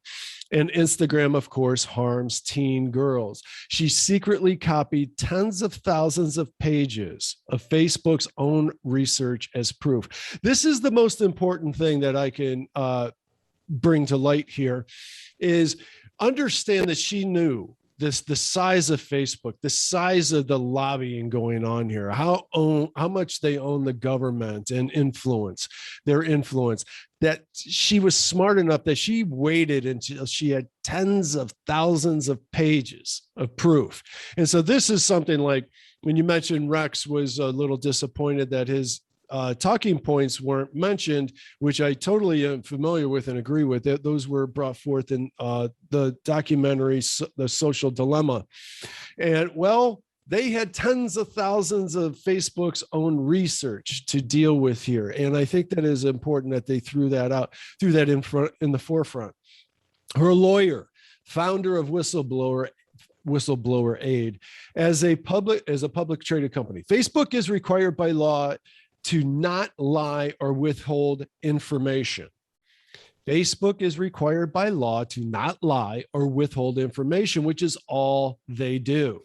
And Instagram, of course, harms teen girls. She secretly copied tens of thousands of pages of Facebook's own research as proof. This is the most important thing that I can bring to light here, is understand that she knew the size of Facebook, the size of the lobbying going on here, how much they own the government and their influence, that she was smart enough that she waited until she had tens of thousands of pages of proof. And so this is something like, when you mentioned Rex was a little disappointed that his talking points weren't mentioned, which I totally am familiar with and agree with. Those were brought forth in the documentary, The Social Dilemma. And they had tens of thousands of Facebook's own research to deal with here. And I think that is important that they threw that in the forefront. Her lawyer, founder of Whistleblower, whistleblower aid. As a public traded company, Facebook is required by law to not lie or withhold information. Facebook is required by law to not lie or withhold information, which is all they do.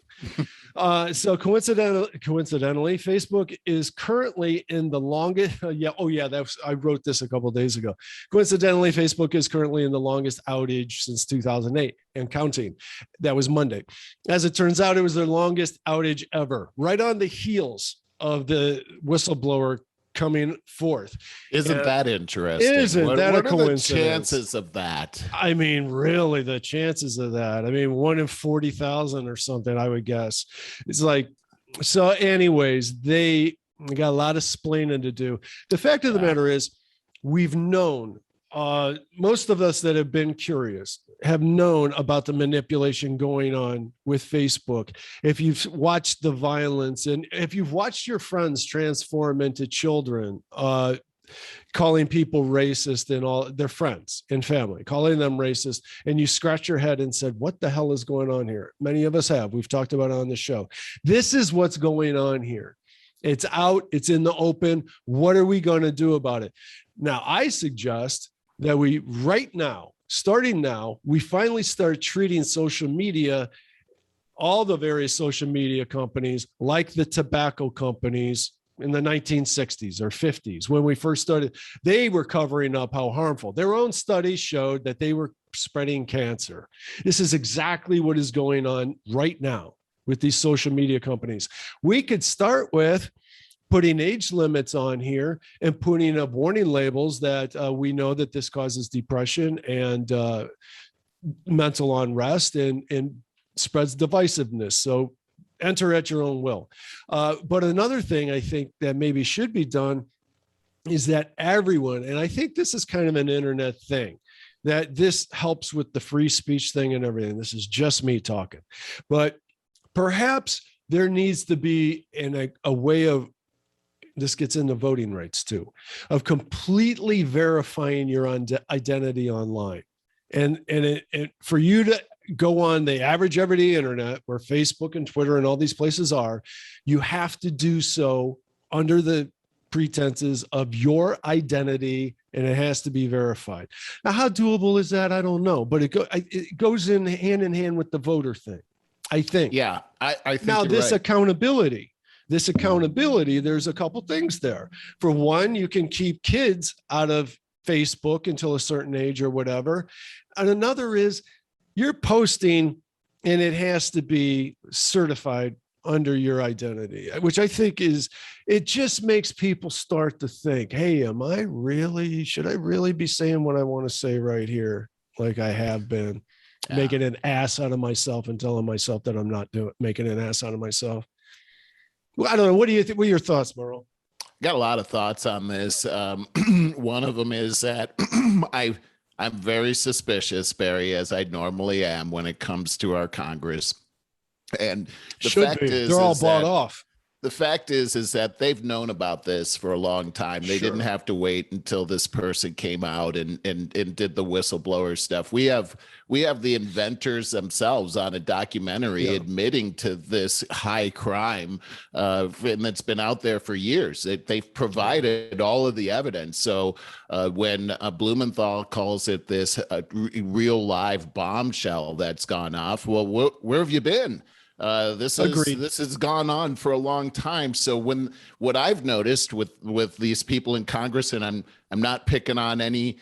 So coincidentally, Facebook is currently in the longest. I wrote this a couple of days ago. Coincidentally, Facebook is currently in the longest outage since 2008 and counting. That was Monday. As it turns out, it was their longest outage ever, right on the heels of the whistleblower coming forth. Isn't that interesting? Isn't that a coincidence? The chances of that? I mean, really, the chances of that. I mean, 1 in 40,000 or something, I would guess. It's like, so anyways, they got a lot of splaining to do. The fact of the matter is, we've known, most of us that have been curious have known about the manipulation going on with Facebook. If you've watched the violence and if you've watched your friends transform into children, calling people racist and all their friends and family, calling them racist, and you scratch your head and said, what the hell is going on here? Many of us have. We've talked about it on the show. This is what's going on here. It's out. It's in the open. What are we going to do about it? Now, I suggest that we starting now, we finally start treating social media, all the various social media companies, like the tobacco companies in the 1960s or 50s. When we first started, they were covering up how harmful. Their own studies showed that they were spreading cancer. This is exactly what is going on right now with these social media companies. We could start with putting age limits on here and putting up warning labels that we know that this causes depression and mental unrest and spreads divisiveness. So enter at your own will. But another thing I think that maybe should be done is that everyone, and I think this is kind of an internet thing, that this helps with the free speech thing and everything. This is just me talking, but perhaps there needs to be a way of, this gets into voting rights too, of completely verifying your identity online. And for you to go on the average everyday internet where Facebook and Twitter and all these places are, you have to do so under the pretenses of your identity, and it has to be verified. Now, how doable is that? I don't know, but it goes in hand with the voter thing, I think. Yeah, I think now this right. accountability, there's a couple things there. For one, you can keep kids out of Facebook until a certain age or whatever. And another is you're posting and it has to be certified under your identity, which I think it just makes people start to think, hey, should I really be saying what I want to say right here? Like I have been making an ass out of myself and telling myself that I'm not making an ass out of myself. Well, I don't know. What do you think? What are your thoughts, Merle? Got a lot of thoughts on this. One of them is that I'm very suspicious, Barry, as I normally am when it comes to our Congress. And the fact is, they're all bought off. The fact is that they've known about this for a long time. They didn't have to wait until this person came out and did the whistleblower stuff. We have the inventors themselves on a documentary admitting to this high crime, and it's been out there for years. They've provided all of the evidence. So when Blumenthal calls it this real live bombshell that's gone off, well, where have you been? This has gone on for a long time. So what I've noticed with these people in Congress, and I'm not picking on any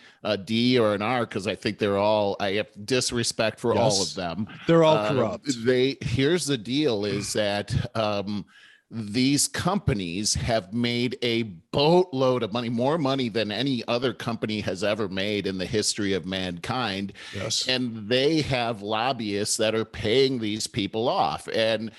D or an R because I think I have disrespect for all of them. They're all corrupt. Here's the deal is that these companies have made a boatload of money, more money than any other company has ever made in the history of mankind. Yes. And they have lobbyists that are paying these people off. And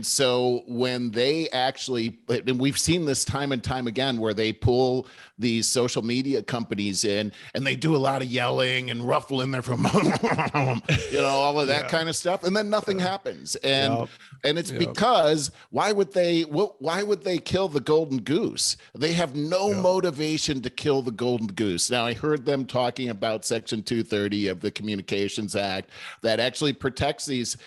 so when they actually, and we've seen this time and time again, where they pull these social media companies in and they do a lot of yelling and ruffling their from, all of that kind of stuff. And then nothing happens. And it's because why would they why would they kill the golden goose? They have no motivation to kill the golden goose. Now, I heard them talking about Section 230 of the Communications Act that actually protects these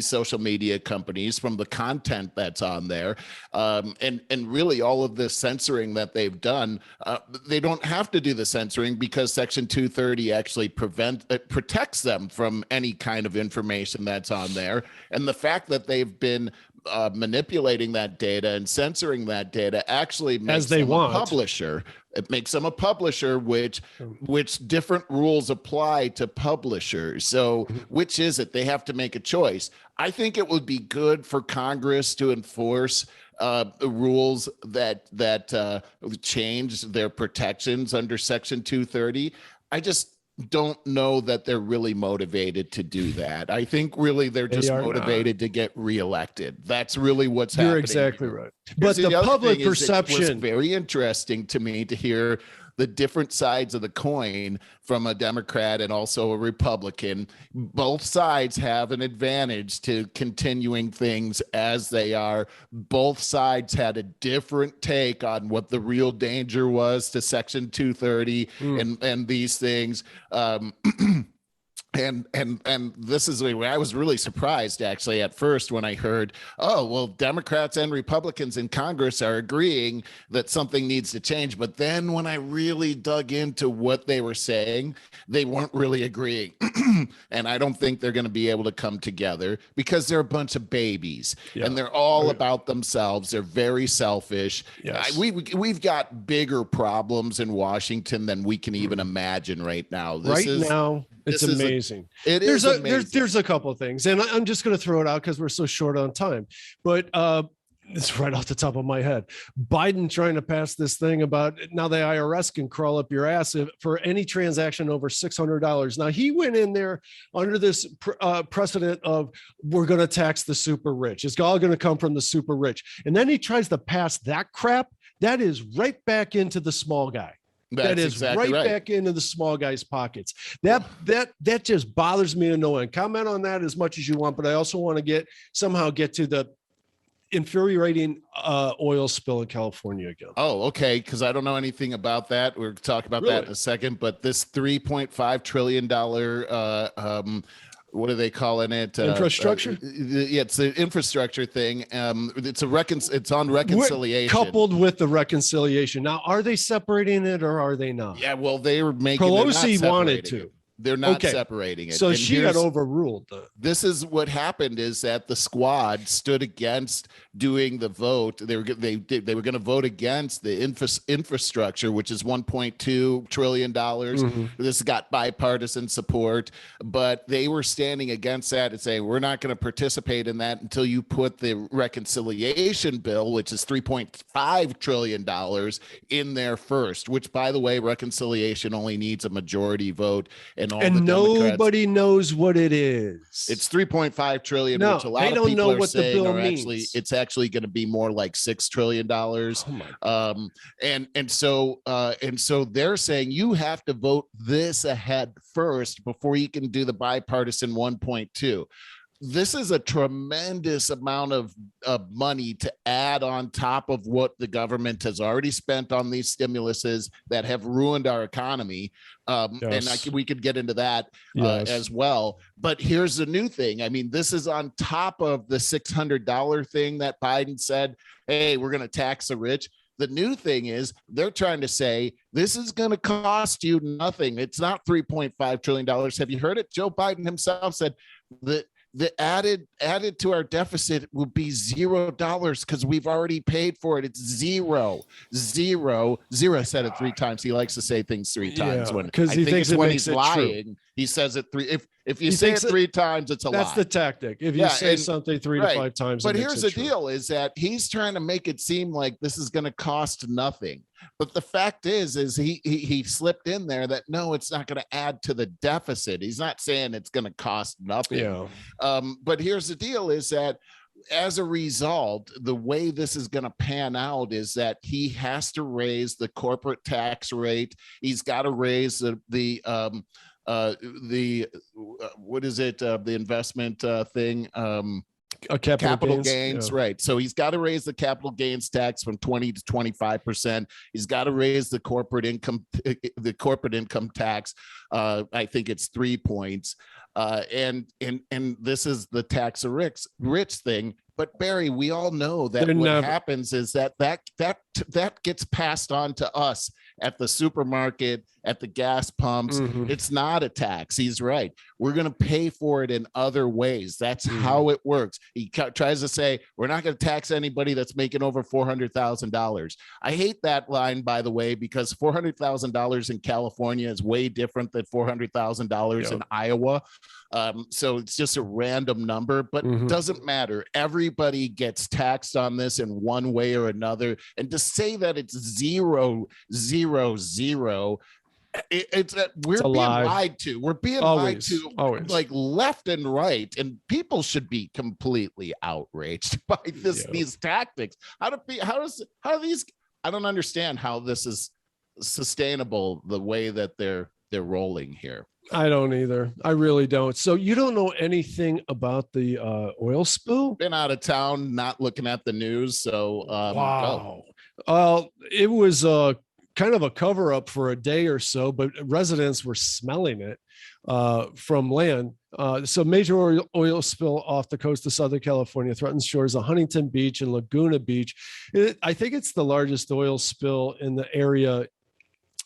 social media companies from the content that's on there. And really all of this censoring that they've done, they don't have to do the censoring because Section 230 actually protects them from any kind of information that's on there. And the fact that they've been manipulating that data and censoring that data actually makes them a publisher. It makes them a publisher, which different rules apply to publishers. So which is it? They have to make a choice. I think it would be good for Congress to enforce rules that change their protections under Section 230. I just don't know that they're really motivated to do that. I think really they're just motivated to get reelected. That's really what's happening. You're exactly right. But the public perception was very interesting to me to hear the different sides of the coin from a Democrat and also a Republican. Both sides have an advantage to continuing things as they are. Both sides had a different take on what the real danger was to Section 230 and these things. And this is where I was really surprised actually at first when I heard, oh, well, Democrats and Republicans in Congress are agreeing that something needs to change. But then when I really dug into what they were saying, they weren't really agreeing. And I don't think they're going to be able to come together because they're a bunch of babies and they're all about themselves. They're very selfish. Yes. We've got bigger problems in Washington than we can even imagine right now. It's amazing. There's a couple of things, and I'm just going to throw it out because we're so short on time. But it's right off the top of my head. Biden trying to pass this thing about now the IRS can crawl up your ass for any transaction over $600. Now he went in there under this precedent of we're going to tax the super rich. It's all going to come from the super rich, and then he tries to pass that crap. That is right back into the small guy. That is exactly right back into the small guy's pockets. That just bothers me to no end. Comment on that as much as you want, but I also want to get to the infuriating oil spill in California again. Oh, okay. Because I don't know anything about that. We'll talk about that in a second. But this $3.5 trillion what are they calling it? Infrastructure. It's the infrastructure thing. It's on reconciliation. Coupled with the reconciliation. Now, are they separating it or are they not? Yeah, well, they were making. Pelosi wanted to. They're not separating it. So she got overruled. This is what happened is that the squad stood against doing the vote. They were going to vote against the infrastructure, which is $1.2 trillion. This got bipartisan support, but they were standing against that and saying, we're not going to participate in that until you put the reconciliation bill, which is $3.5 trillion in there first, which, by the way, reconciliation only needs a majority vote. And nobody knows what it is. It's 3.5 trillion, which a lot of people are saying are actually, it's actually going to be more like $6 trillion. And so they're saying you have to vote this ahead first before you can do the bipartisan 1.2. This is a tremendous amount of money to add on top of what the government has already spent on these stimuluses that have ruined our economy. And we could get into that as well. But here's the new thing. I mean, this is on top of the $600 thing that Biden said, hey, we're going to tax the rich. The new thing is they're trying to say this is going to cost you nothing. It's not $3.5 trillion. Have you heard it? Joe Biden himself said that the added to our deficit will be $0 because we've already paid for it. It's zero. I said it 3 times. He likes to say things 3 times because he thinks when he's lying. True. He says it 3. If you say it 3 times, it's a lie. That's the tactic. If you say something 3 to 5 times. But here's the deal: is that he's trying to make it seem like this is going to cost nothing. But the fact is he slipped in there that no, it's not going to add to the deficit. He's not saying it's going to cost nothing. Yeah. But here's the deal: is that as a result, the way this is going to pan out is that he has to raise the corporate tax rate. He's got to raise the what is it? The investment thing. capital gains, right? So he's got to raise the capital gains tax from 20 to 25%. He's got to raise the corporate income tax. I think it's 3 points. And this is the tax rich thing. But Barry, we all know that happens is that gets passed on to us at the supermarket, at the gas pumps. Mm-hmm. It's not a tax. He's right. We're going to pay for it in other ways. That's how it works. He tries to say, we're not going to tax anybody that's making over $400,000. I hate that line, by the way, because $400,000 in California is way different than $400,000 in Iowa. So it's just a random number, but doesn't matter. Everybody gets taxed on this in one way or another. And to say that it's 0, 0, 0, we're being lied to. We're being lied to like left and right, and people should be completely outraged by these tactics. I don't understand how this is sustainable the way that they're rolling here. I don't either. I really don't. So you don't know anything about the oil spill? Been out of town, not looking at the news. So wow. Well, it was kind of a cover up for a day or so, but residents were smelling it from land. So major oil spill off the coast of Southern California threatens shores of Huntington Beach and Laguna Beach. I think it's the largest oil spill in the area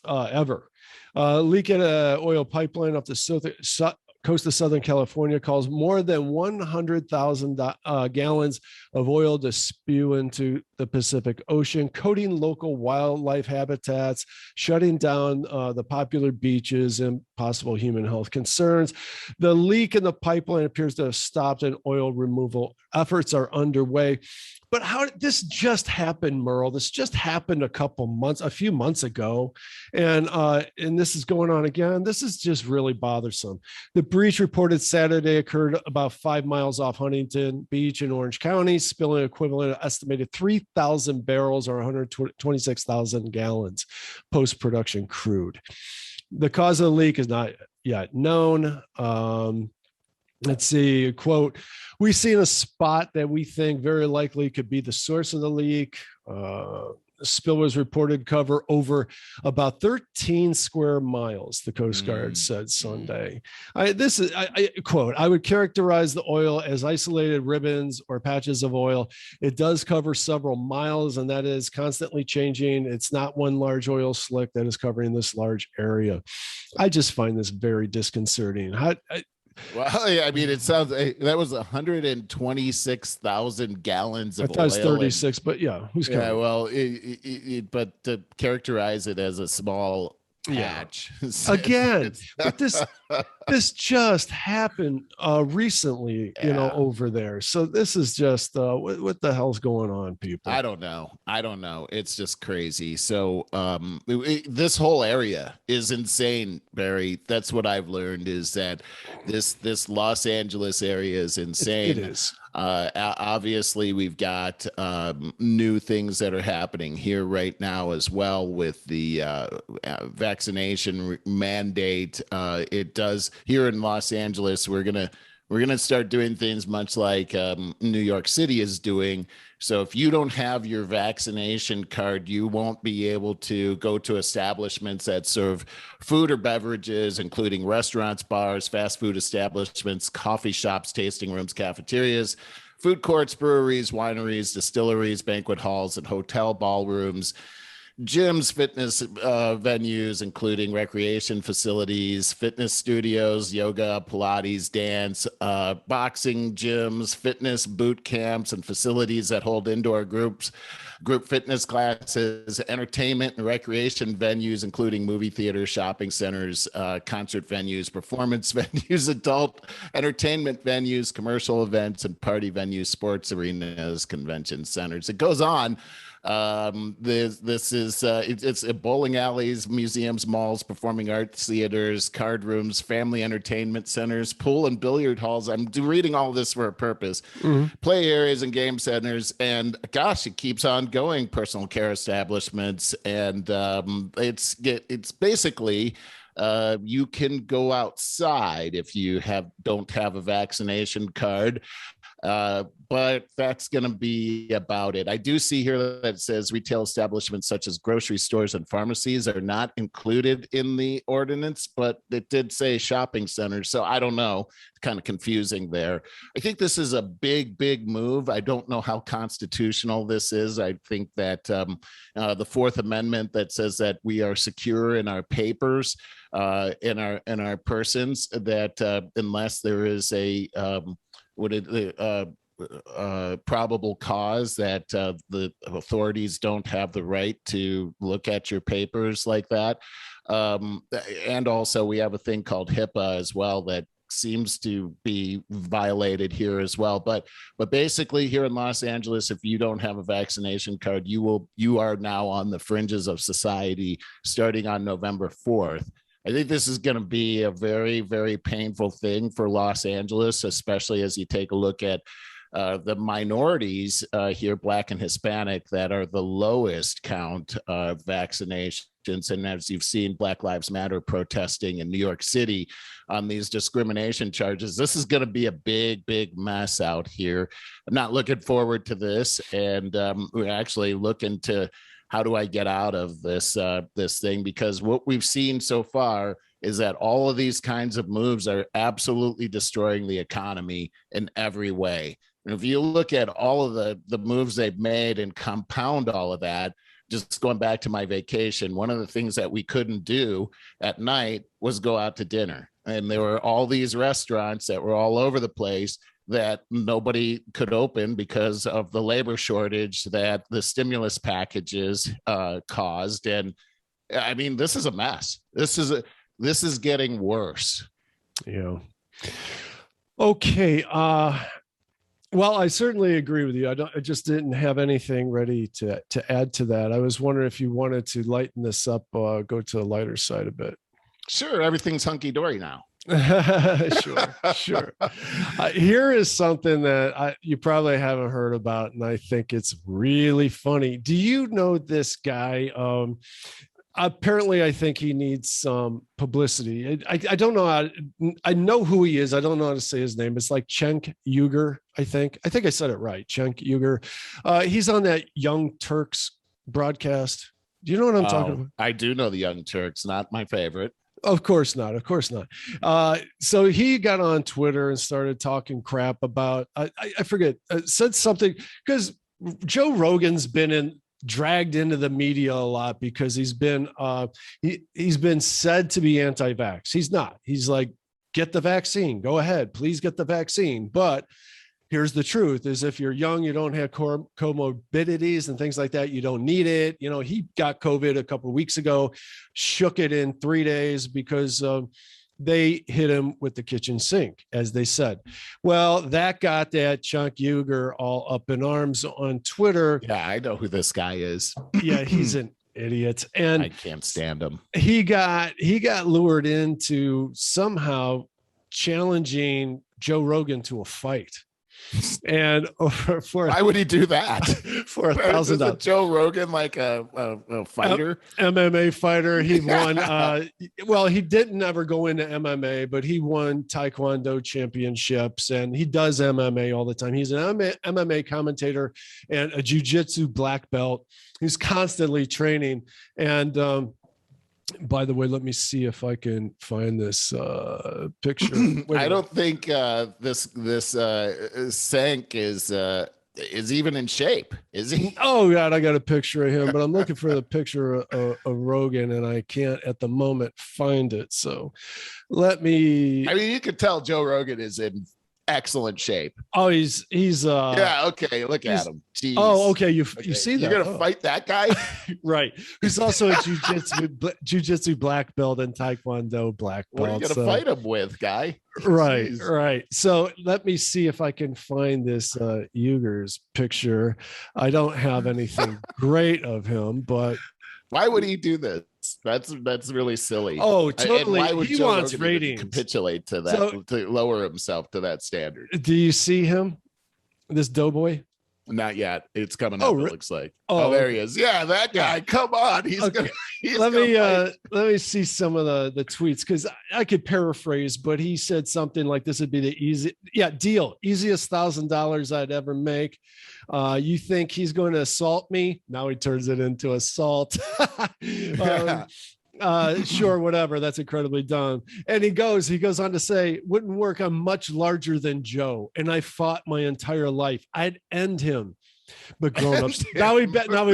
ever. Leak at an oil pipeline off the coast of Southern California caused more than 100,000 gallons of oil to spew into the Pacific Ocean, coating local wildlife habitats, shutting down the popular beaches, and possible human health concerns. The leak in the pipeline appears to have stopped, and oil removal efforts are underway. But how did this just happen, Merle? This just happened a few months ago, and this is going on again. This is just really bothersome. The breach reported Saturday occurred about 5 miles off Huntington Beach in Orange County, spilling equivalent of estimated 3,000 barrels or 126,000 gallons post-production crude. The cause of the leak is not yet known. Let's see, quote, "We've seen a spot that we think very likely could be the source of the leak." The spill was reported cover over about 13 square miles, the Coast Guard said Sunday. Quote, "I would characterize the oil as isolated ribbons or patches of oil. It does cover several miles, and that is constantly changing. It's not one large oil slick that is covering this large area." I just find this very disconcerting. Well, yeah, I mean, it sounds that was 126,000 gallons of oil. I thought it was 36, but yeah, who's counting? Yeah, well, but to characterize it as a small patch again, but this just happened recently, over there. So this is just what the hell's going on, people? I don't know. It's just crazy. So this whole area is insane, Barry. That's what I've learned, is that this Los Angeles area is insane. It is. Obviously, we've got new things that are happening here right now as well with the vaccination mandate. It does here in Los Angeles. We're gonna start doing things much like New York City is doing. So if you don't have your vaccination card, you won't be able to go to establishments that serve food or beverages, including restaurants, bars, fast food establishments, coffee shops, tasting rooms, cafeterias, food courts, breweries, wineries, distilleries, banquet halls, and hotel ballrooms. Gyms, fitness venues, including recreation facilities, fitness studios, yoga, Pilates, dance, boxing gyms, fitness boot camps, and facilities that hold indoor group fitness classes, entertainment and recreation venues, including movie theaters, shopping centers, concert venues, performance venues, adult entertainment venues, commercial events, and party venues, sports arenas, convention centers. It goes on. It's bowling alleys, museums, malls, performing arts theaters, card rooms, family entertainment centers, pool and billiard halls. I'm reading all this for a purpose. Play areas and game centers, and gosh, it keeps on going. Personal care establishments, and it's basically you can go outside if you don't have a vaccination card. But that's going to be about it. I do see here that it says retail establishments such as grocery stores and pharmacies are not included in the ordinance, but it did say shopping centers. So I don't know, kind of confusing there. I think this is a big, big move. I don't know how constitutional this is. I think that the Fourth Amendment that says that we are secure in our papers, in our persons, that unless there is a probable cause that the authorities don't have the right to look at your papers like that. And also we have a thing called HIPAA as well that seems to be violated here as well. But basically here in Los Angeles, if you don't have a vaccination card, you are now on the fringes of society starting on November 4th. I think this is going to be a very, very painful thing for Los Angeles, especially as you take a look at the minorities here, Black and Hispanic, that are the lowest count of vaccinations. And as you've seen, Black Lives Matter protesting in New York City on these discrimination charges, this is going to be a big, big mess out here. I'm not looking forward to this. And we're actually looking to, how do I get out of this thing? Because what we've seen so far is that all of these kinds of moves are absolutely destroying the economy in every way. And if you look at all of the moves they've made and compound all of that, just going back to my vacation, one of the things that we couldn't do at night was go out to dinner. And there were all these restaurants that were all over the place that nobody could open because of the labor shortage that the stimulus packages caused. And I mean, this is a mess. This is getting worse. Yeah. Okay. Well, I certainly agree with you. I just didn't have anything ready to add to that. I was wondering if you wanted to lighten this up, go to the lighter side a bit. Sure. Everything's hunky dory now. Sure. Here is something that you probably haven't heard about, and I think it's really funny. Do you know this guy? Apparently, I think he needs some publicity. I don't know I know who he is. I don't know how to say his name. It's like Youre, I think. I think I said it right. Youre. He's on that Young Turks broadcast. Do you know what I'm talking about? I do know the Young Turks, not my favorite. Of course not. So he got on Twitter and started talking crap about, I forget, said something, because Joe Rogan's been dragged into the media a lot because he's been said to be anti-vax. He's not. He's like, get the vaccine. Go ahead. Please get the vaccine. But here's the truth is if you're young, you don't have comorbidities and things like that, you don't need it. You know, he got COVID a couple of weeks ago, shook it in 3 days because they hit him with the kitchen sink, as they said. Well, that got that Youre all up in arms on Twitter. Yeah, I know who this guy is. Yeah, he's an idiot. And I can't stand him. He got lured into somehow challenging Joe Rogan to a fight. And for why would he do that? For $1,000. Joe Rogan like a fighter, MMA fighter. He won. Well, he didn't ever go into MMA, but he won Taekwondo championships, and he does MMA all the time. He's an MMA commentator and a jiu-jitsu black belt. He's constantly training. And by the way, let me see if I can find this picture. I don't think this Sank is even in shape, is he? Oh God, I got a picture of him, but I'm looking for the picture of Rogan, and I can't at the moment find it. So let me. I mean, you could tell Joe Rogan is in excellent shape. Oh, he's yeah, okay, look at him. Jeez. Oh, okay, you see that. You're gonna fight that guy? Right. He's also a jiu-jitsu black belt and Taekwondo black belt. What are you gonna fight him with, guy? Right. Jeez. Right. So let me see if I can find this Youre's picture. I don't have anything great of him, but why would he do this? That's really silly. Oh, totally. Why would he Joe wants Rogan ratings. Capitulate to that, to lower himself to that standard. Do you see him? This doughboy? Not yet. It's coming up. It looks like. Oh, there he is. Yeah, that guy. Come on. He's okay. let me see some of the tweets, because I could paraphrase, but he said something like this would be the easiest $1,000 I'd ever make. You think he's going to assault me? Now he turns it into assault. Sure, whatever. That's incredibly dumb. And he goes on to say, wouldn't work. I'm much larger than Joe, and I fought my entire life. I'd end him. But grown-ups, now he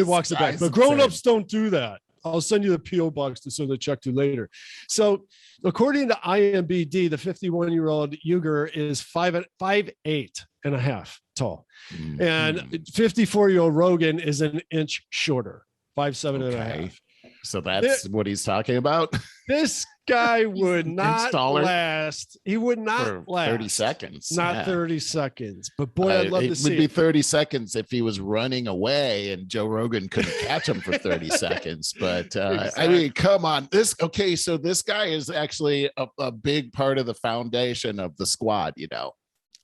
walks it back. But grown-ups don't do that. I'll send you the P.O. box to send the check to later. So according to IMBD, the 51-year-old Youre is 5'8" and a half tall. Mm-hmm. And 54-year-old Rogan is an inch shorter, 5'7" and a half. So that's what he's talking about. This guy would not last. He would not last 30 seconds. Not 30 seconds. But boy, I'd love to see it. It would be 30 seconds if he was running away and Joe Rogan couldn't catch him for 30 seconds. But exactly. I mean, come on. So this guy is actually a big part of the foundation of the squad, you know.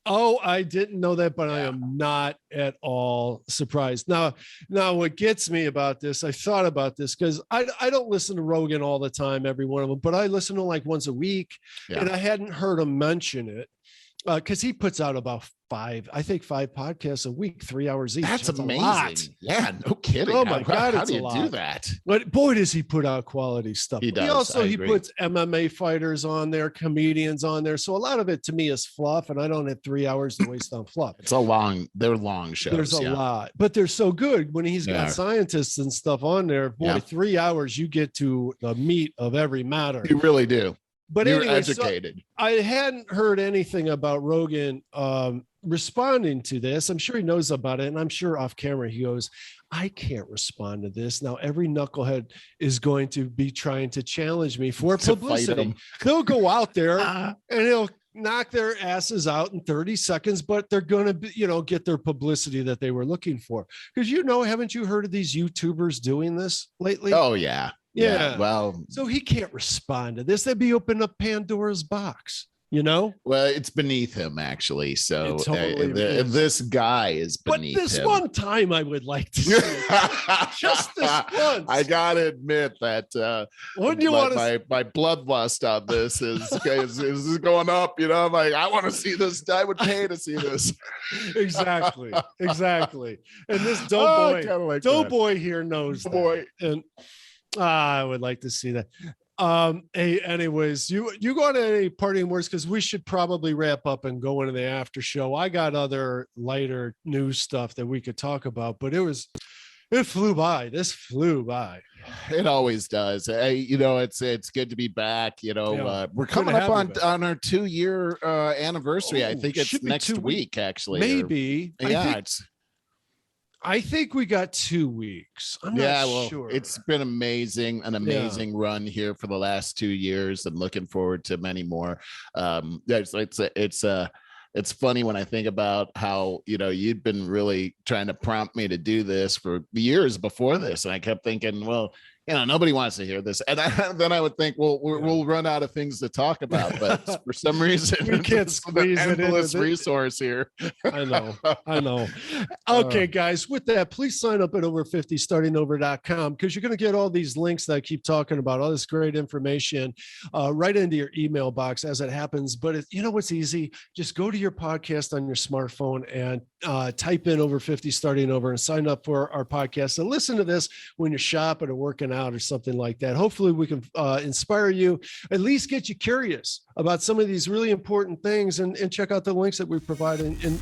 Oh, I didn't know that, but I am not at all surprised. Now, what gets me about this, I thought about this because I don't listen to Rogan all the time, every one of them, but I listen to him like once a week, and I hadn't heard him mention it because he puts out about five podcasts a week, 3 hours each. That's amazing. Yeah, no kidding. Oh my God, how do you do that? But boy, does he put out quality stuff. He does. He puts MMA fighters on there, comedians on there. So a lot of it to me is fluff, and I don't have 3 hours to waste on fluff. They're long shows. There's a lot, but they're so good when he's got scientists and stuff on there. Boy, 3 hours, you get to the meat of every matter. You really do. But you're educated. So I hadn't heard anything about Rogan responding to this. I'm sure he knows about it, and I'm sure off camera he goes, I can't respond to this. Now every knucklehead is going to be trying to challenge me for publicity. They'll go out there and he'll knock their asses out in 30 seconds, but they're going to get their publicity that they were looking for. Because haven't you heard of these YouTubers doing this lately? Oh yeah. Yeah. Well, so he can't respond to this. That'd be opening up Pandora's box, Well, it's beneath him, actually. So totally this guy is beneath him. But this one time I would like to see it. Just this once. I got to admit that wouldn't you want my bloodlust on this is going up. I'm like, I want to see this. I would pay to see this. Exactly. And this doughboy here knows that. And I would like to see that. Hey, anyways, you go on to any parting words, because we should probably wrap up and go into the after show. I got other lighter news stuff that we could talk about, but it flew by. This flew by. It always does. Hey, it's good to be back. We're coming up on our 2-year anniversary. I think it's next week, actually. Maybe. I think we got 2 weeks. I'm not sure. It's been an amazing run here for the last 2 years, and looking forward to many more. It's funny when I think about how, you'd been really trying to prompt me to do this for years before this. And I kept thinking, well, nobody wants to hear this. And then I would think, well, we'll run out of things to talk about. But for some reason, we can't squeeze an endless resource here. I know. Okay, guys, with that, please sign up at over50startingover.com, because you're going to get all these links that I keep talking about, all this great information right into your email box as it happens. But what's easy? Just go to your podcast on your smartphone and type in Over 50 Starting Over and sign up for our podcast and listen to this when you're shopping or working out or something like that. Hopefully we can inspire you, at least get you curious about some of these really important things, and check out the links that we provide and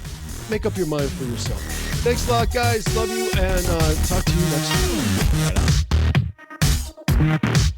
make up your mind for yourself. Thanks a lot, guys. Love you, and talk to you next week. Right on.